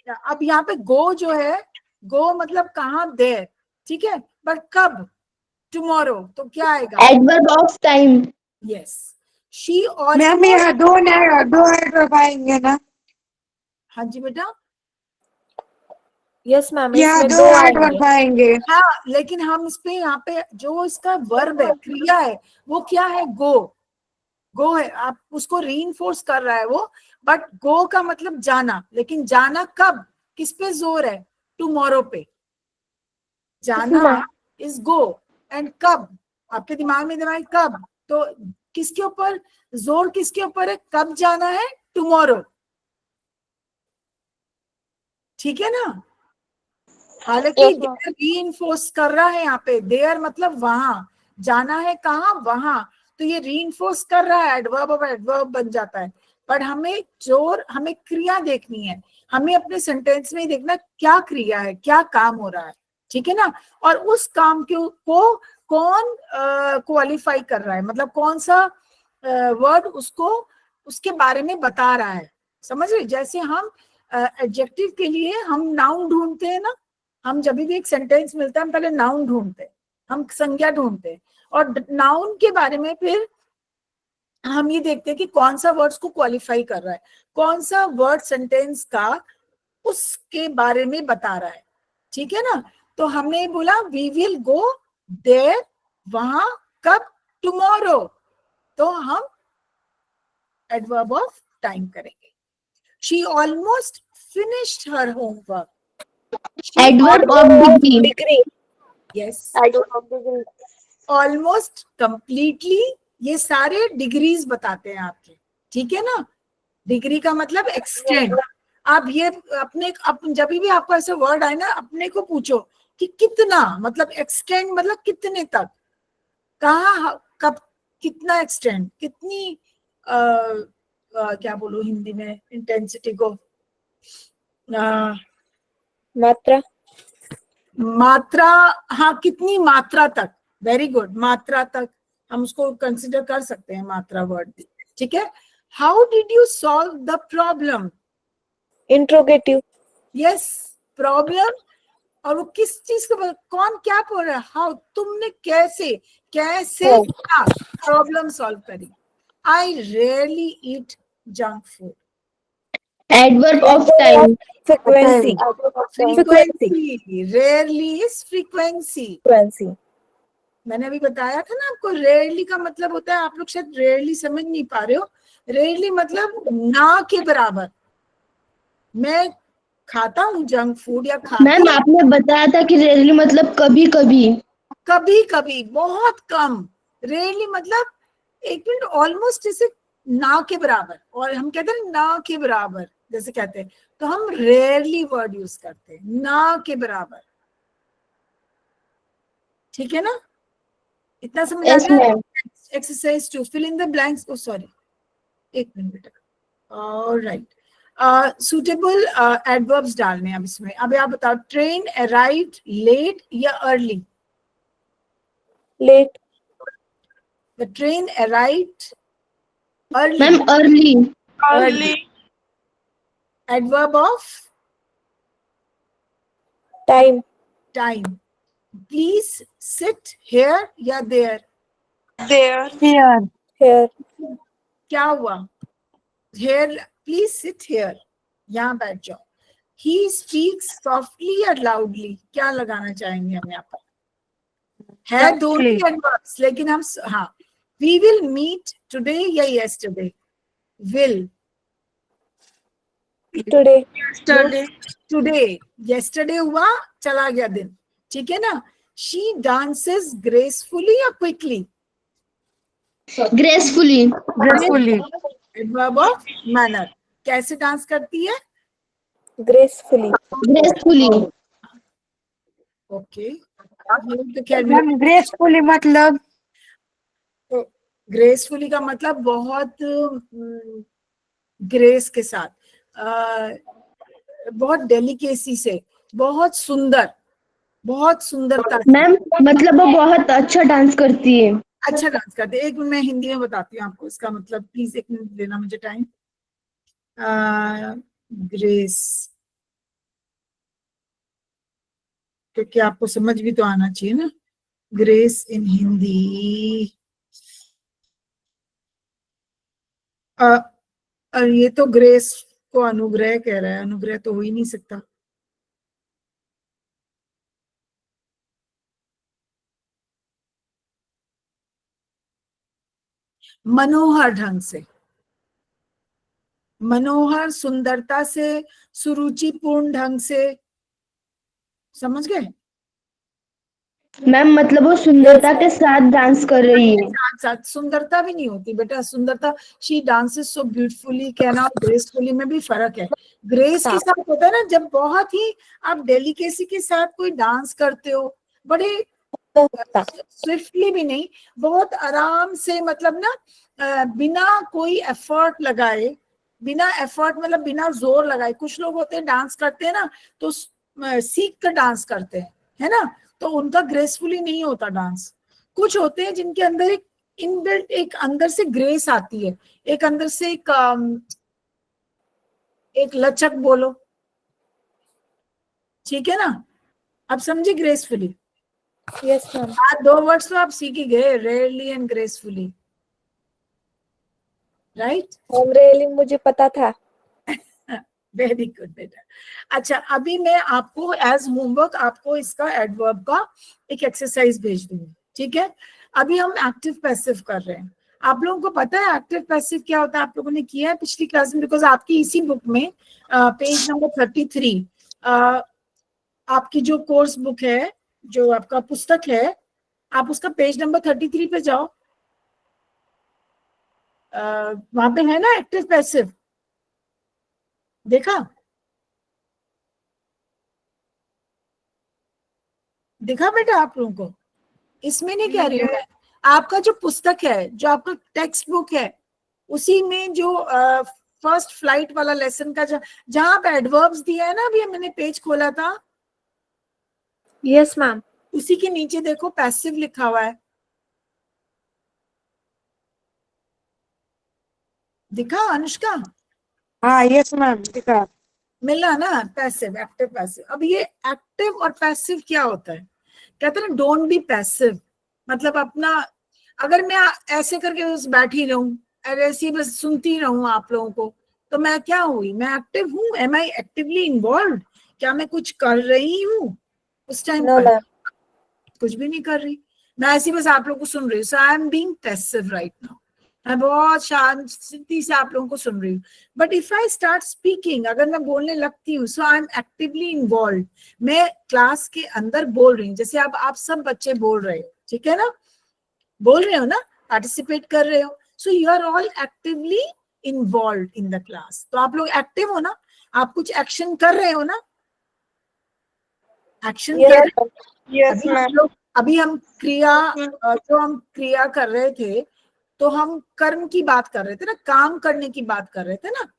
अब यहाँ पे go जो है, go मतलब कहाँ, there, ठीक है, पर कब? tomorrow, तो क्या आएगा? Adverb of time. Yes, she ma'am almost, यहाँ दो adverb आएंगे ना? हाँ जी बेटा, यस मैम, यहाँ इसमें दो दो आएंगे। adverb आएंगे। हाँ लेकिन हम इस पे, यहाँ पे जो इसका वर्ब है, क्रिया है, वो क्या है? गो, गो है। आप उसको रीइंफोर्स कर रहा है वो, बट गो का मतलब जाना, लेकिन जाना कब, किस पे जोर है? टुमारो पे। जाना इज गो, एंड कब, आपके दिमाग में दिमाग कब, तो किसके ऊपर जोर, किसके ऊपर है? कब जाना है? टुमारो, ठीक है ना? हालांकि देयर रीइंफोर्स कर रहा है यहाँ पे, देयर मतलब वहां, जाना है कहाँ? वहां, तो ये रीइंफोर्स कर रहा है, एडवर्ब ऑफ एडवर्ब बन जाता है। पर हमें जोर, हमें क्रिया देखनी है, हमें अपने सेंटेंस में ही देखना क्या क्रिया है, क्या काम हो रहा है, ठीक है ना? और उस काम को कौन क्वालिफाई कर रहा है, मतलब कौन सा वर्ड उसको, उसके बारे में बता रहा है, समझ रहे? जैसे हम एडजेक्टिव के लिए हम नाउन ढूंढते हैं ना, हम जब भी एक सेंटेंस मिलता है हम पहले नाउन ढूंढते हैं, हम संज्ञा ढूंढते हैं, और नाउन के बारे में फिर हम ये देखते हैं कि कौन सा वर्ड्स को क्वालिफाई कर रहा है, कौन सा वर्ड सेंटेंस का उसके बारे में बता रहा है, ठीक है ना? तो हमने बोला वी विल गो देयर, वहां, कब? टुमारो, तो हम एडवर्ब ऑफ टाइम करेंगे। She almost finished her homework, adverb of degree. Degree, yes, adverb of degree. Almost, completely, ये सारे डिग्रीज बताते हैं आपके, ठीक है ना? डिग्री का मतलब एक्सटेंड। आप ये अपने जब भी आपको ऐसे वर्ड आए ना, अपने को पूछो कि कितना, मतलब एक्सटेंड मतलब कितने तक, कहाँ, कब, कितना एक्सटेंड, कितनी क्या बोलूं हिंदी में इंटेंसिटी को, मात्रा, मात्रा, हाँ कितनी मात्रा तक, वेरी गुड, मात्रा तक हम उसको कंसिडर कर सकते हैं, मात्रा वर्ड, ठीक है? How did you solve the problem? Interrogative, yes, problem, और वो किस चीज को, कौन क्या बोल रहा है? हाउ, तुमने कैसे, कैसे क्या प्रॉब्लम सॉल्व करी? आई rarely eat junk food, adverb of time. Frequency, frequency, rarely is frequency. Frequency. मैंने अभी बताया था ना आपको, रेयरली का मतलब होता है, आप लोग शायद रेयरली समझ नहीं पा रहे हो, रेयरली मतलब ना के बराबर। मैं खाता हूँ जंक फूड या खाती मैम आपने बताया था कि रेयरली मतलब कभी कभी। कभी कभी, बहुत कम। रेयरली मतलब, एक मिनट, ऑलमोस्ट जैसे ना के बराबर, और हम कहते हैं ना के बराबर, जैसे कहते हैं, तो हम रेयरली वर्ड यूज करते हैं, ना के बराबर, ठीक है ना? इतना समझ आ यस गया? Ma'am. Exercise 2, fill in the blanks, oh sorry, एक मिनट बेटा। ऑलराइट, सुटेबल एडवर्ब्स डालने हैं अब इसमें। अभी आप बताओ, ट्रेन अराइव्ड लेट या early? Late. The train arrived early. Ma'am early. Early. Adverb of time. Time. Please sit here या देयर? Here. हेयर। क्या हुआ? हेयर, प्लीज सिट हेयर, यहाँ बैठ जाओ। ही स्पीक्स सॉफ्टली या लाउडली, क्या लगाना चाहेंगे हम यहाँ पर? है दोनों ही एडवर्ब्स, लेकिन हम हाँ, वी विल मीट टुडे या yesterday? Will. Today. Today. Yesterday हुआ, चला गया दिन, ठीक है ना? शी डांसेस ग्रेसफुली या quickly? Gracefully. Adverb of manner, कैसे डांस करती है? ग्रेसफुली। ग्रेसफुली। ओके, तो क्या मैम ग्रेसफुली मतलब ग्रेसफुली का मतलब बहुत ग्रेस के साथ, बहुत डेलिकेसी से, बहुत सुंदर, बहुत सुंदरता से। मैम मतलब वो बहुत अच्छा डांस करती है। अच्छा डांस करते। एक मिनट मैं हिंदी में बताती हूँ आपको इसका मतलब, प्लीज एक मिनट देना मुझे टाइम। ग्रेस, क्योंकि आपको समझ भी तो आना चाहिए ना, ग्रेस इन हिंदी। ये तो ग्रेस को अनुग्रह कह रहा है, अनुग्रह तो हो ही नहीं सकता। मनोहर ढंग से, मनोहर सुंदरता से, सुरुचिपूर्ण ढंग से, समझ गए? मैम मतलब वो सुंदरता के साथ डांस कर रही है। साथ साथ सुंदरता भी नहीं होती बेटा, सुंदरता, शी डांसेस सो ब्यूटीफुली कहना और ग्रेसफुली में भी फर्क है। ग्रेस के साथ होता है ना, जब बहुत ही आप डेलिकेसी के साथ कोई डांस करते हो, बड़े स्विफ्टली भी नहीं, बहुत आराम से, मतलब ना बिना कोई एफर्ट लगाए, बिना एफर्ट मतलब बिना जोर लगाए। कुछ लोग होते हैं डांस करते हैं ना तो सीख कर डांस करते हैं, है ना, तो उनका ग्रेसफुली नहीं होता डांस। कुछ होते हैं जिनके अंदर एक इनबिल्ट, एक अंदर से ग्रेस आती है, एक अंदर से एक लचक बोलो, ठीक है ना? अब समझे ग्रेसफुली? Yes ma'am. आज 2 वर्ड्स तो आप सीख ही गए, rarely and gracefully, right? Really मुझे पता था। वेरी गुड बेटा। अच्छा, अभी मैं आपको एज होमवर्क आपको इसका एडवर्ब का एक एक्सरसाइज भेज दूंगी, ठीक है? अभी हम एक्टिव पैसिव कर रहे हैं। आप लोगों को पता है एक्टिव पैसिव क्या होता है? आप लोगों ने किया है पिछली क्लास में, बिकॉज आपकी इसी बुक में पेज नंबर 33, आपकी जो कोर्स बुक है, जो आपका पुस्तक है, आप उसका पेज नंबर 33 पे जाओ, वहां पे है ना एक्टिव पैसिव, देखा? देखा बेटा आप लोगों को? इसमें नहीं कह रही हूँ मैं, आपका जो पुस्तक है, जो आपका टेक्स्ट बुक है, उसी में जो फर्स्ट फ्लाइट वाला लेसन का जहां पे एडवर्ब्स दिया है ना, अभी मैंने पेज खोला था, यस मैम। उसी के नीचे देखो पैसिव लिखा हुआ है, दिखा अनुष्का? हाँ यस मैम दिखा। मिला ना, पैसिव, एक्टिव पैसिव। अब ये एक्टिव और पैसिव क्या होता है? कहते हैं ना डोंट बी पैसिव, मतलब अपना, अगर मैं ऐसे करके बस बैठी रहूं और ऐसी बस सुनती रहूं आप लोगों को, तो मैं क्या हुई? मैं एक्टिव हूं? Am I actively involve? क्या मैं कुछ कर रही हूँ उस टाइम नो पर? मैम। कुछ भी नहीं कर रही, मैं ऐसी बस आप लोगों को सुन रही हूँ। So I am being passive right now, मैं बहुत शांति से आप लोगों को सुन रही हूँ। But if I start speaking, अगर मैं बोलने लगती हूँ, so I am actively involve, मैं क्लास के अंदर बोल रही हूँ, जैसे अब आप सब बच्चे बोल रहे हो, ठीक है ना? बोल रहे हो ना, पार्टिसिपेट कर रहे हो, so you are all actively involve in the class. तो आप लोग एक्टिव हो ना, आप कुछ एक्शन कर रहे हो ना, एक्शन कर रहे हो। Yes ma'am. अभी हम क्रिया, जो हम क्रिया कर रहे थे, तो हम कर्म की बात कर रहे थे ना, काम करने की बात कर रहे थे ना,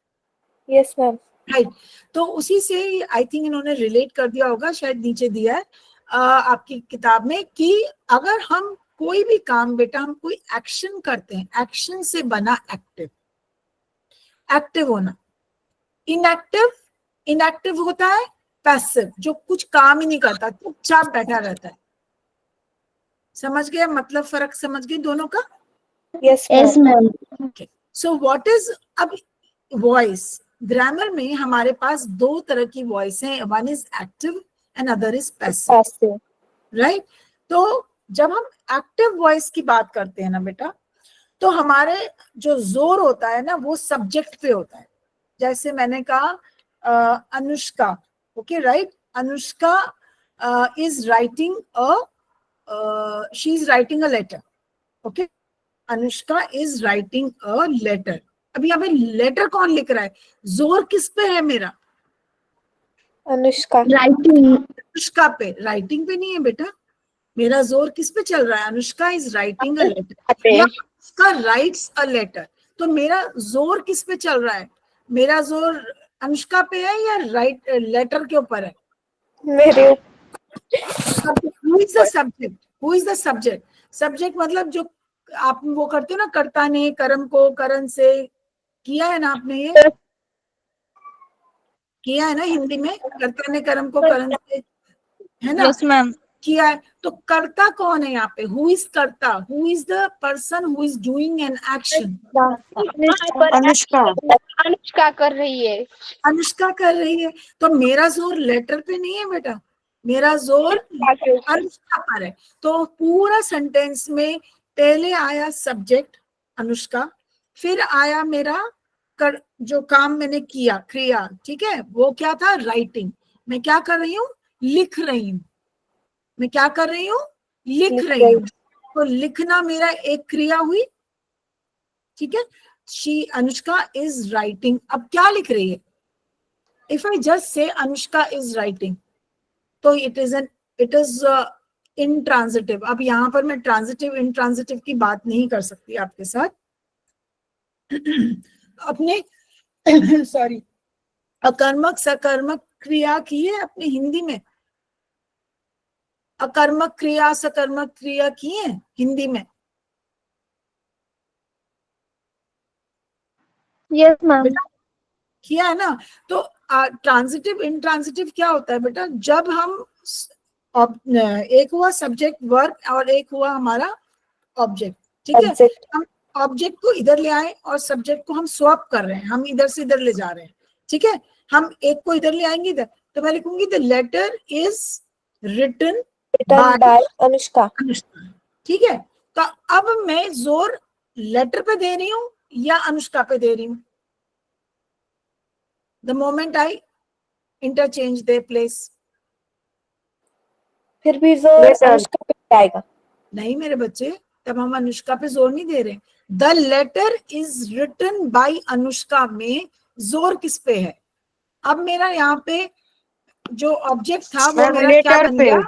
Yes, ma'am. राइट। तो उसी से आई थिंक इन्होंने रिलेट कर दिया होगा, शायद नीचे दिया है आपकी किताब में, कि अगर हम कोई भी काम, बेटा हम कोई एक्शन करते हैं, एक्शन से बना एक्टिव, एक्टिव होना। इनएक्टिव, इनएक्टिव होता है पैसिव, जो कुछ काम ही नहीं करता, चुपचाप बैठा रहता है। समझ गए मतलब, फर्क समझ गए दोनों का? Yes, yes ma'am. Ma'am. So what is अब वॉइस? ग्रामर में हमारे पास दो तरह की वॉइस है, one is active and other is passive, Passive. Right? तो जब हम एक्टिव वॉइस की बात करते हैं ना बेटा, तो हमारे जो जोर होता है ना वो सब्जेक्ट पे होता है। जैसे मैंने कहा Anushka, okay right, Anushka is writing she is writing a letter, okay, Anushka is writing a letter. अभी यहाँ पे लेटर कौन लिख रहा है? जोर किस पे है मेरा? Anushka. राइटिंग। अनुष्का पे, राइटिंग पे नहीं है बेटा। मेरा जोर किस पे चल रहा है? Anushka is writing a letter या अनुष्का राइट्स अ लेटर। तो मेरा जोर किस पे चल रहा है? मेरा जोर अनुष्का पे है या राइट लेटर के ऊपर है? मेरे Who is the subject? Who is the subject? Subject मतलब जो आप वो करते हो ना, कर्ता ने कर्म को करण से किया है ना, आपने ये किया है ना हिंदी में, कर्ता ने कर्म को करण से, है ना? Yes ma'am. किया है। तो कर्ता कौन है यहाँ पे? हु इज कर्ता? Who is the person who is doing an action? Anushka. Anushka कर रही है। अनुष्का कर रही है। तो मेरा जोर लेटर पे नहीं है बेटा, मेरा जोर अनुष्का पर है। तो पूरा सेंटेंस में पहले आया सब्जेक्ट अनुष्का, फिर आया मेरा जो काम मैंने किया, क्रिया, ठीक है, वो क्या था? राइटिंग। मैं क्या कर रही हूँ? लिख रही हूँ। मैं क्या कर रही हूँ? लिख रही हूँ। तो लिखना मेरा एक क्रिया हुई, ठीक है। She, Anushka is writing. अब क्या लिख रही है? If I just say Anushka is writing, तो इट इज इंट्रांजिटिव। अब यहाँ पर मैं ट्रांजिटिव इंट्रांजिटिव की बात नहीं कर सकती आपके साथ। अपने सॉरी, अकर्मक सकर्मक क्रिया की है अपने हिंदी में, अकर्मक क्रिया सकर्मक क्रिया की है हिंदी में। Yes ma'am. किया है ना? तो ट्रांजिटिव इंट्रांजिटिव क्या होता है बेटा? जब हम एक हुआ सब्जेक्ट वर्ब और एक हुआ हमारा ऑब्जेक्ट, ठीक है। Object. हम ऑब्जेक्ट को इधर ले आए और सब्जेक्ट को हम स्वैप कर रहे हैं, हम इधर से इधर ले जा रहे हैं, ठीक है। हम एक को इधर ले आएंगे इधर, तो मैं लिखूंगी the letter is written Written by Anushka. Anushka, ठीक है। तो अब मैं जोर लेटर पे दे रही हूँ या अनुष्का पे दे रही हूँ? The moment I interchange they place. फिर भी जोर अनुष्का पे आएगा। नहीं मेरे बच्चे, तब हम अनुष्का पे जोर नहीं दे रहे। The letter is written by Anushka में जोर किस पे है? अब मेरा यहाँ पे जो ऑब्जेक्ट था वो मेरा क्या बन गया?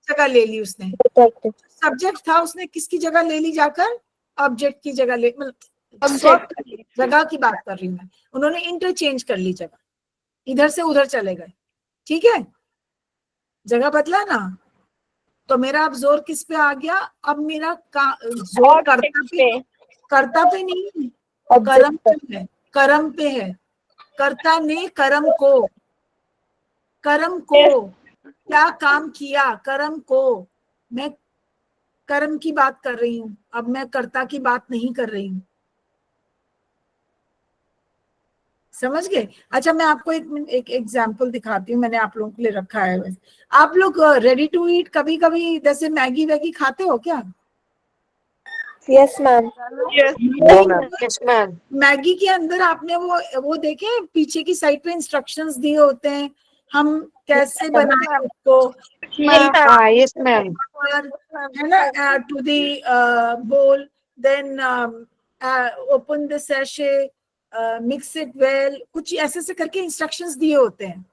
जगह ले ली उसने। सब्जेक्ट था, उसने किसकी जगह ले ली जाकर? ऑब्जेक्ट की जगह ले, मतलब जगह की बात कर रही हूँ मैं। उन्होंने इंटरचेंज कर ली जगह, इधर से उधर चले गए, ठीक है, जगह बदला ना। तो मेरा अब जोर किस पे आ गया? अब मेरा जोर कर्ता पे नहीं, कर्म पे है, कर्म पे है। कर्ता ने कर्म को क्या काम किया, कर्म को, मैं कर्म की बात कर रही हूँ, अब मैं कर्ता की बात नहीं कर रही हूँ। समझ गए? अच्छा मैं आपको एक एग्जाम्पल दिखाती हूँ, मैंने आप लोगों के लिए रखा है। आप लोग रेडी टू ईट कभी कभी जैसे मैगी वैगी खाते हो क्या? Yes ma'am. Yes ma'am. Maggi के अंदर आपने वो देखे पीछे की साइड पे इंस्ट्रक्शंस दिए होते हैं, हम कैसे बनाए उसको, यस मैम। है ना, to the bowl, then open the sachet, mix it well, कुछ ऐसे से करके इंस्ट्रक्शंस दिए होते हैं,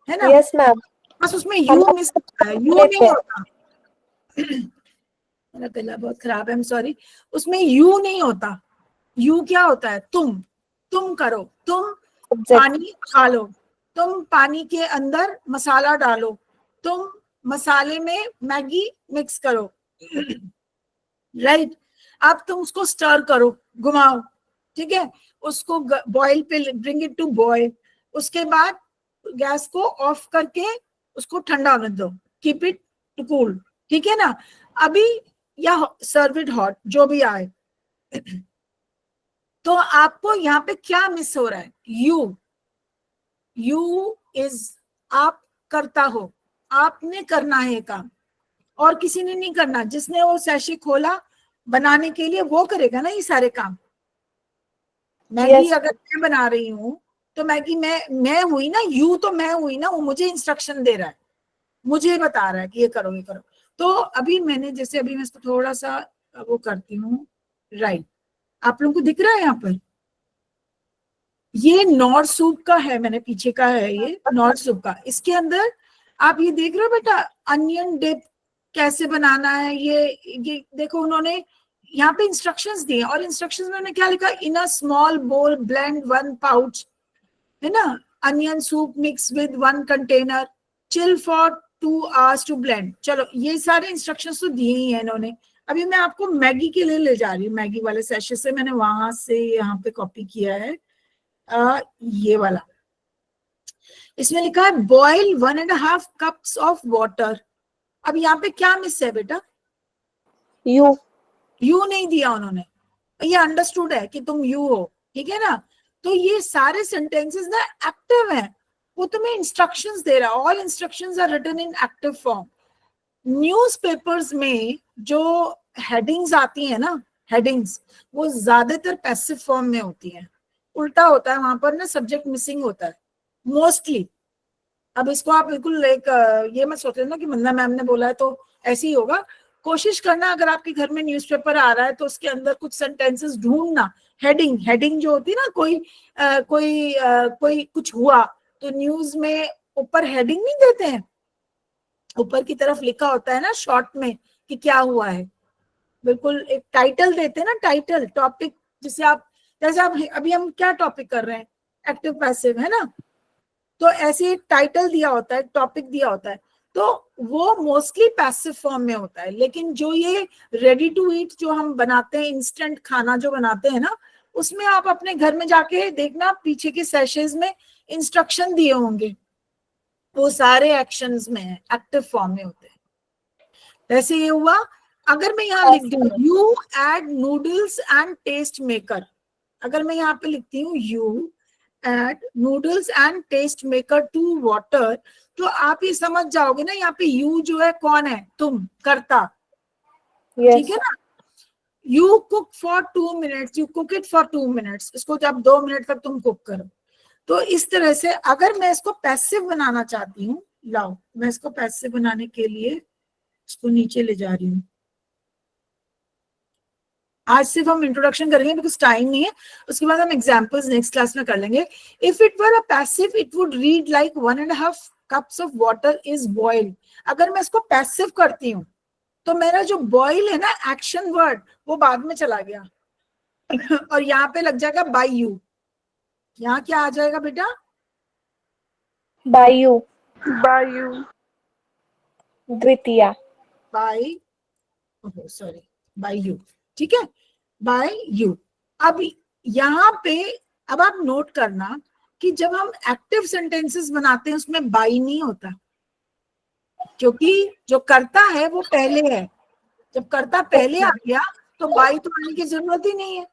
है ना? Yes ma'am. बस उसमें यू मिस होता है, यू नहीं होता। मेरा गला बहुत खराब है, आई एम सॉरी। उसमें यू नहीं होता, यू क्या होता है, तुम करो, तुम Subject. पानी खा लो, तुम पानी के अंदर मसाला डालो, तुम मसाले में मैगी मिक्स करो, राइट। अब तुम उसको स्टर करो, घुमाओ, ठीक है, उसको बॉईल पे ब्रिंग इट टू बॉईल, उसके बाद गैस को ऑफ करके उसको ठंडा होने दो, कीप इट टू कूल, ठीक है ना। अभी या सर्व इट हॉट, जो भी आए। तो आपको यहाँ पे क्या मिस हो रहा है, यू इज, आप करता हो, आपने करना है काम, और किसी ने नहीं करना। जिसने वो सैशे खोला बनाने के लिए वो करेगा ना ये सारे काम। Maggi Yes. अगर मैं बना रही हूँ तो मैगी मैं हुई ना, यू तो मैं हुई ना, वो मुझे इंस्ट्रक्शन दे रहा है, मुझे बता रहा है कि ये करो ये करो। तो अभी मैंने जैसे अभी मैं इसको थोड़ा सा वो करती हूँ, राइट। आप लोगों को दिख रहा है यहाँ पर, ये नॉर सूप का है, मैंने पीछे का है ये नॉर सूप का। इसके अंदर आप ये देख रहे हो बेटा, अनियन डिप कैसे बनाना है, ये देखो उन्होंने यहाँ पे इंस्ट्रक्शंस दिए, और इंस्ट्रक्शंस में उन्होंने क्या लिखा, in a small bowl blend 1 pouch, है ना, onion soup mix with 1 container, chill for 2 hours to blend. चलो ये सारे इंस्ट्रक्शंस तो दिए ही है इन्होंने। अभी मैं आपको मैगी के लिए ले जा रही हूँ, मैगी वाले सेशन से मैंने वहां से यहाँ पे कॉपी किया है, ये वाला। इसमें लिखा है बॉयल 1.5 cups ऑफ वाटर। अब यहाँ पे क्या मिस है बेटा, You. यू नहीं दिया उन्होंने, ये अंडरस्टूड है कि तुम यू हो, ठीक है ना। तो ये सारे सेंटेंसेस ना एक्टिव हैं, वो तुम्हें इंस्ट्रक्शंस दे रहा है, all instructions are written in active form. Newspapers में जो हेडिंग्स आती है ना, हेडिंग्स, वो ज्यादातर पैसिव फॉर्म में होती है, उल्टा होता है वहां पर ना, सब्जेक्ट मिसिंग होता है मोस्टली। अब इसको आप बिल्कुल एक ये मत सोच लेना कि मन्ना मैम ने बोला है तो ऐसे ही होगा। कोशिश करना अगर आपके घर में न्यूज़पेपर आ रहा है तो उसके अंदर कुछ सेंटेंसेस ढूंढना, हेडिंग जो होती है ना, कोई कुछ हुआ तो न्यूज में ऊपर हेडिंग नहीं देते हैं, ऊपर की तरफ लिखा होता है ना शॉर्ट में कि क्या हुआ है, बिल्कुल एक टाइटल देते हैं ना, टाइटल टॉपिक, जैसे आप अभी हम क्या टॉपिक कर रहे हैं, एक्टिव पैसिव, है ना। तो ऐसे एक टाइटल दिया होता है, टॉपिक दिया होता है, तो वो मोस्टली पैसिव फॉर्म में होता है। लेकिन जो ये रेडी टू ईट जो हम बनाते हैं, इंस्टेंट खाना जो बनाते हैं ना, उसमें आप अपने घर में जाके देखना, पीछे के सेशंस में इंस्ट्रक्शन दिए होंगे, वो सारे एक्शंस में है, एक्टिव फॉर्म में होते हैं। वैसे ये हुआ, अगर मैं यहाँ लिख दूं you add noodles and tastemaker, अगर मैं यहाँ पे लिखती हूँ you add noodles and tastemaker to water, तो आप ये समझ जाओगे ना, यहाँ पे यू जो है कौन है, तुम, करता, Yes. ठीक है ना। You cook for 2 minutes, you cook it for 2 minutes, इसको जब 2 मिनट तक तुम कुक करो। तो इस तरह से अगर मैं इसको पैसिव बनाना चाहती हूँ, लाओ मैं इसको पैसिव बनाने के लिए इसको नीचे ले जा रही हूँ। आज सिर्फ हम इंट्रोडक्शन करेंगे बिकॉज टाइम नहीं है, उसके बाद हम एग्जांपल्स नेक्स्ट क्लास में कर लेंगे। If it were a passive it would read like 1.5 cups of water is boiled. अगर मैं इसको पैसिव करती हूँ तो मेरा जो बॉइल है ना, एक्शन वर्ड, वो बाद में चला गया और यहाँ पे लग जाएगा बाय यू। यहाँ क्या आ जाएगा बेटा, By you. By you. द्वितीया. बाय, सॉरी, बाय यू, ठीक है, बाय यू। अब यहाँ पे अब आप नोट करना कि जब हम एक्टिव सेंटेंसेस बनाते हैं उसमें बाय नहीं होता, क्योंकि जो करता है वो पहले है। जब करता पहले आ गया तो बाय तो आने की जरूरत ही नहीं है,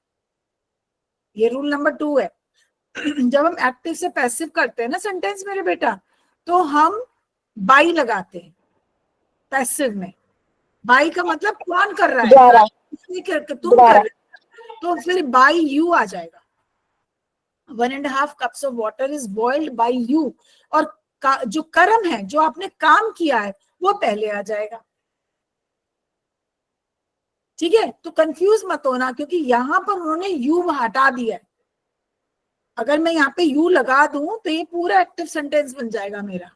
ये रूल नंबर 2 है। जब हम एक्टिव से पैसिव करते हैं ना सेंटेंस मेरे बेटा, तो हम बाय लगाते हैं पैसिव में। बाय का मतलब कौन कर रहा है, द्वारा. तुम कर रहे हो, तो फिर बाय यू आ जाएगा। 1.5 cups of water is boiled by you, और जो कर्म है, जो आपने काम किया है, वो पहले आ जाएगा, ठीक है। तो कंफ्यूज मत होना, क्योंकि यहां पर उन्होंने यू हटा दिया है। अगर मैं यहाँ पे यू लगा दूं तो ये पूरा एक्टिव सेंटेंस बन जाएगा मेरा।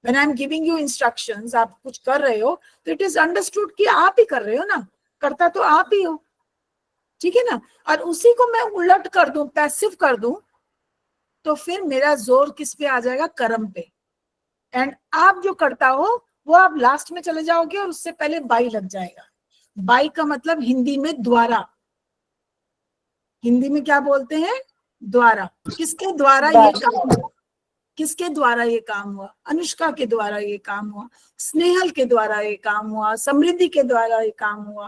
When I am giving you instructions, आप कुछ कर रहे हो तो इट इज अंडरस्टूड कि आप ही कर रहे हो ना, करता तो आप ही हो, ठीक है ना। और उसी को मैं उलट कर दूं, पैसिव कर दूं, तो फिर मेरा जोर किस पे आ जाएगा, कर्म पे। एंड आप जो करता हो वो आप लास्ट में चले जाओगे और उससे पहले बाई लग जाएगा। बाई का मतलब हिंदी में द्वारा, हिंदी में क्या बोलते हैं, द्वारा। किसके द्वारा ये काम हुआ, किसके द्वारा ये काम हुआ, अनुष्का के द्वारा ये काम हुआ, स्नेहल के द्वारा ये काम हुआ, समृद्धि के द्वारा ये काम हुआ,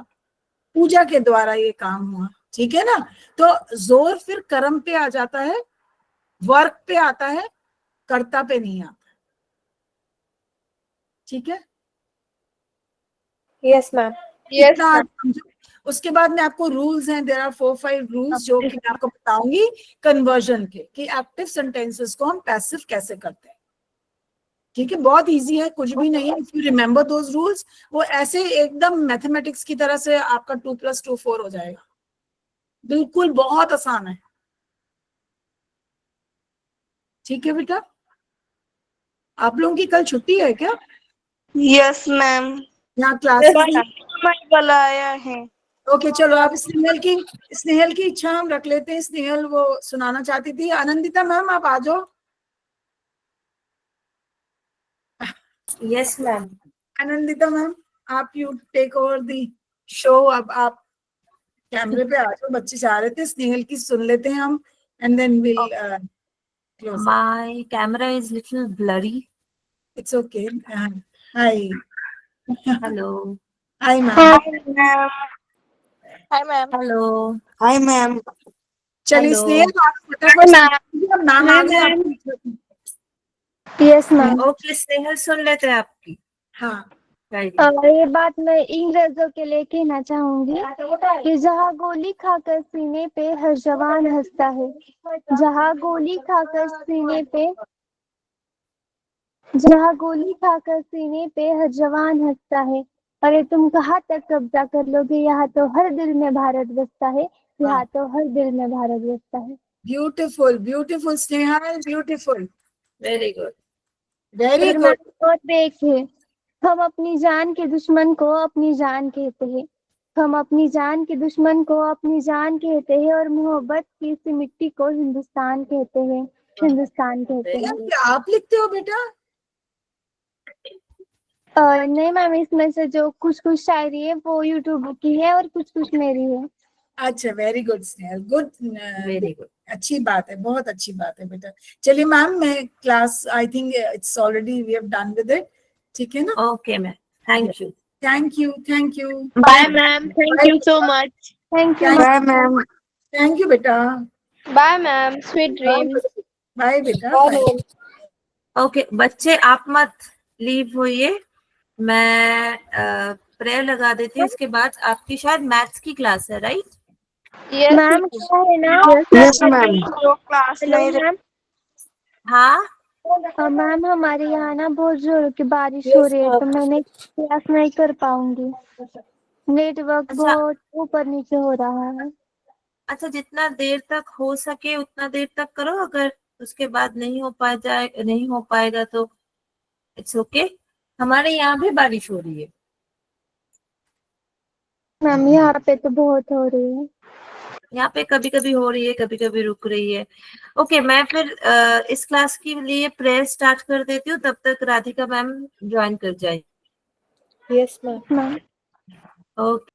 पूजा के द्वारा ये काम हुआ, ठीक है ना। तो जोर फिर कर्म पे आ जाता है, वर्क पे आता है, कर्ता पे नहीं आता, ठीक है। Yes, ma'am. इतना आप समझो। उसके बाद में आपको रूल्स हैं, देयर आर 4-5 रूल्स जो कि मैं आपको बताऊंगी कन्वर्जन के, कि एक्टिव सेंटेंसेस को हम पैसिव कैसे करते हैं, ठीक है। बहुत इजी है, कुछ भी नहीं है। If you remember those rules, वो ऐसे एकदम मैथमेटिक्स की तरह से आपका 2 + 2 4 हो जाएगा, बिल्कुल बहुत आसान है, ठीक है बेटा। आप लोगों की कल छुट्टी है क्या, यस मैम, यहाँ क्लास वाला आया है। ओके चलो, आप स्नेहल की इच्छा हम रख लेते हैं। स्नेहल वो सुनाना चाहती थी। आनंदिता मैम आप आ जाओ। Yes, ma'am. आनंदिता मैम आप you take over the show. अब आप कैमरे पे आ जाओ, बच्चे चाह रहे थे स्नेहल की सुन लेते हैं हम, and then will close. My camera is little blurry. It's okay. Hi Hello. Hi ma'am. Hi ma'am. Hello. Hi ma'am. चलिए Hello. स्नेहल आप फटाफट नाम आ गया आपकी। Yes ma'am. Okay, स्नेहल सुन लेते हैं आपकी। हाँ Very good. ये बात मैं इंग्रजों के लिए कहना चाहूंगी कि जहाँ गोली खाकर सीने पे हर जवान हंसता है, जहाँ गोली खाकर सीने पे, जहाँ गोली खाकर सीने पे हर जवान हंसता है। अरे तुम कहाँ तक कब्जा कर लोगे, यहाँ तो हर दिल में भारत बसता है, यहाँ तो हर दिल में भारत बसता है। Beautiful beautiful Snehal, beautiful, Very good. Very और गुड। और एक है, हम अपनी जान के दुश्मन को अपनी जान कहते हैं, हम अपनी जान के दुश्मन को अपनी जान कहते हैं, और मोहब्बत की इस मिट्टी को हिंदुस्तान कहते हैं, हिंदुस्तान कहते हैं। क्या आप लिखते हो बेटा? नहीं मैम, इसमें से जो कुछ कुछ शायरी है वो यूट्यूब की है और कुछ कुछ मेरी है। अच्छा very good Snehal, good, Very good. अच्छी बात है, बहुत अच्छी बात है बेटा। चलिए मैम, मैं class I think it's already we have done with it, ठीक है ना। Okay, ma'am. Thank you. Thank you, thank you, bye ma'am, thank you so much. Thank you. Bye ma'am. Thank you बेटा, bye ma'am, sweet dreams. Bye बेटा, Bye, bye. ma'am. Okay, बच्चे आप मत leave होइए, मैं प्रेयर लगा देती हूँ। इसके बाद आपकी शायद मैथ्स की क्लास है, राइट? यस मैम क्या है ना, यस मैम। क्लास हेलो नहीं मैम। हाँ, मैम हमारे यहाँ ना बहुत जोर की बारिश Yes, हो रही है, ma'am. तो मैंने क्लास नहीं कर पाऊंगी, नेटवर्क अच्छा। बहुत ऊपर नीचे हो रहा है। अच्छा, जितना देर तक हो सके उतना देर तक करो, अगर उसके बाद नहीं हो पाएगा तो इट्स ओके। हमारे यहाँ भी बारिश हो रही है। मैम यहाँ पे तो बहुत हो रही है। यहाँ पे कभी कभी हो रही है, कभी कभी रुक रही है। ओके, मैं फिर इस क्लास के लिए प्रेयर स्टार्ट कर देती हूँ, तब तक राधिका मैम ज्वाइन कर जाए। Yes, ma'am. Ma'am okay.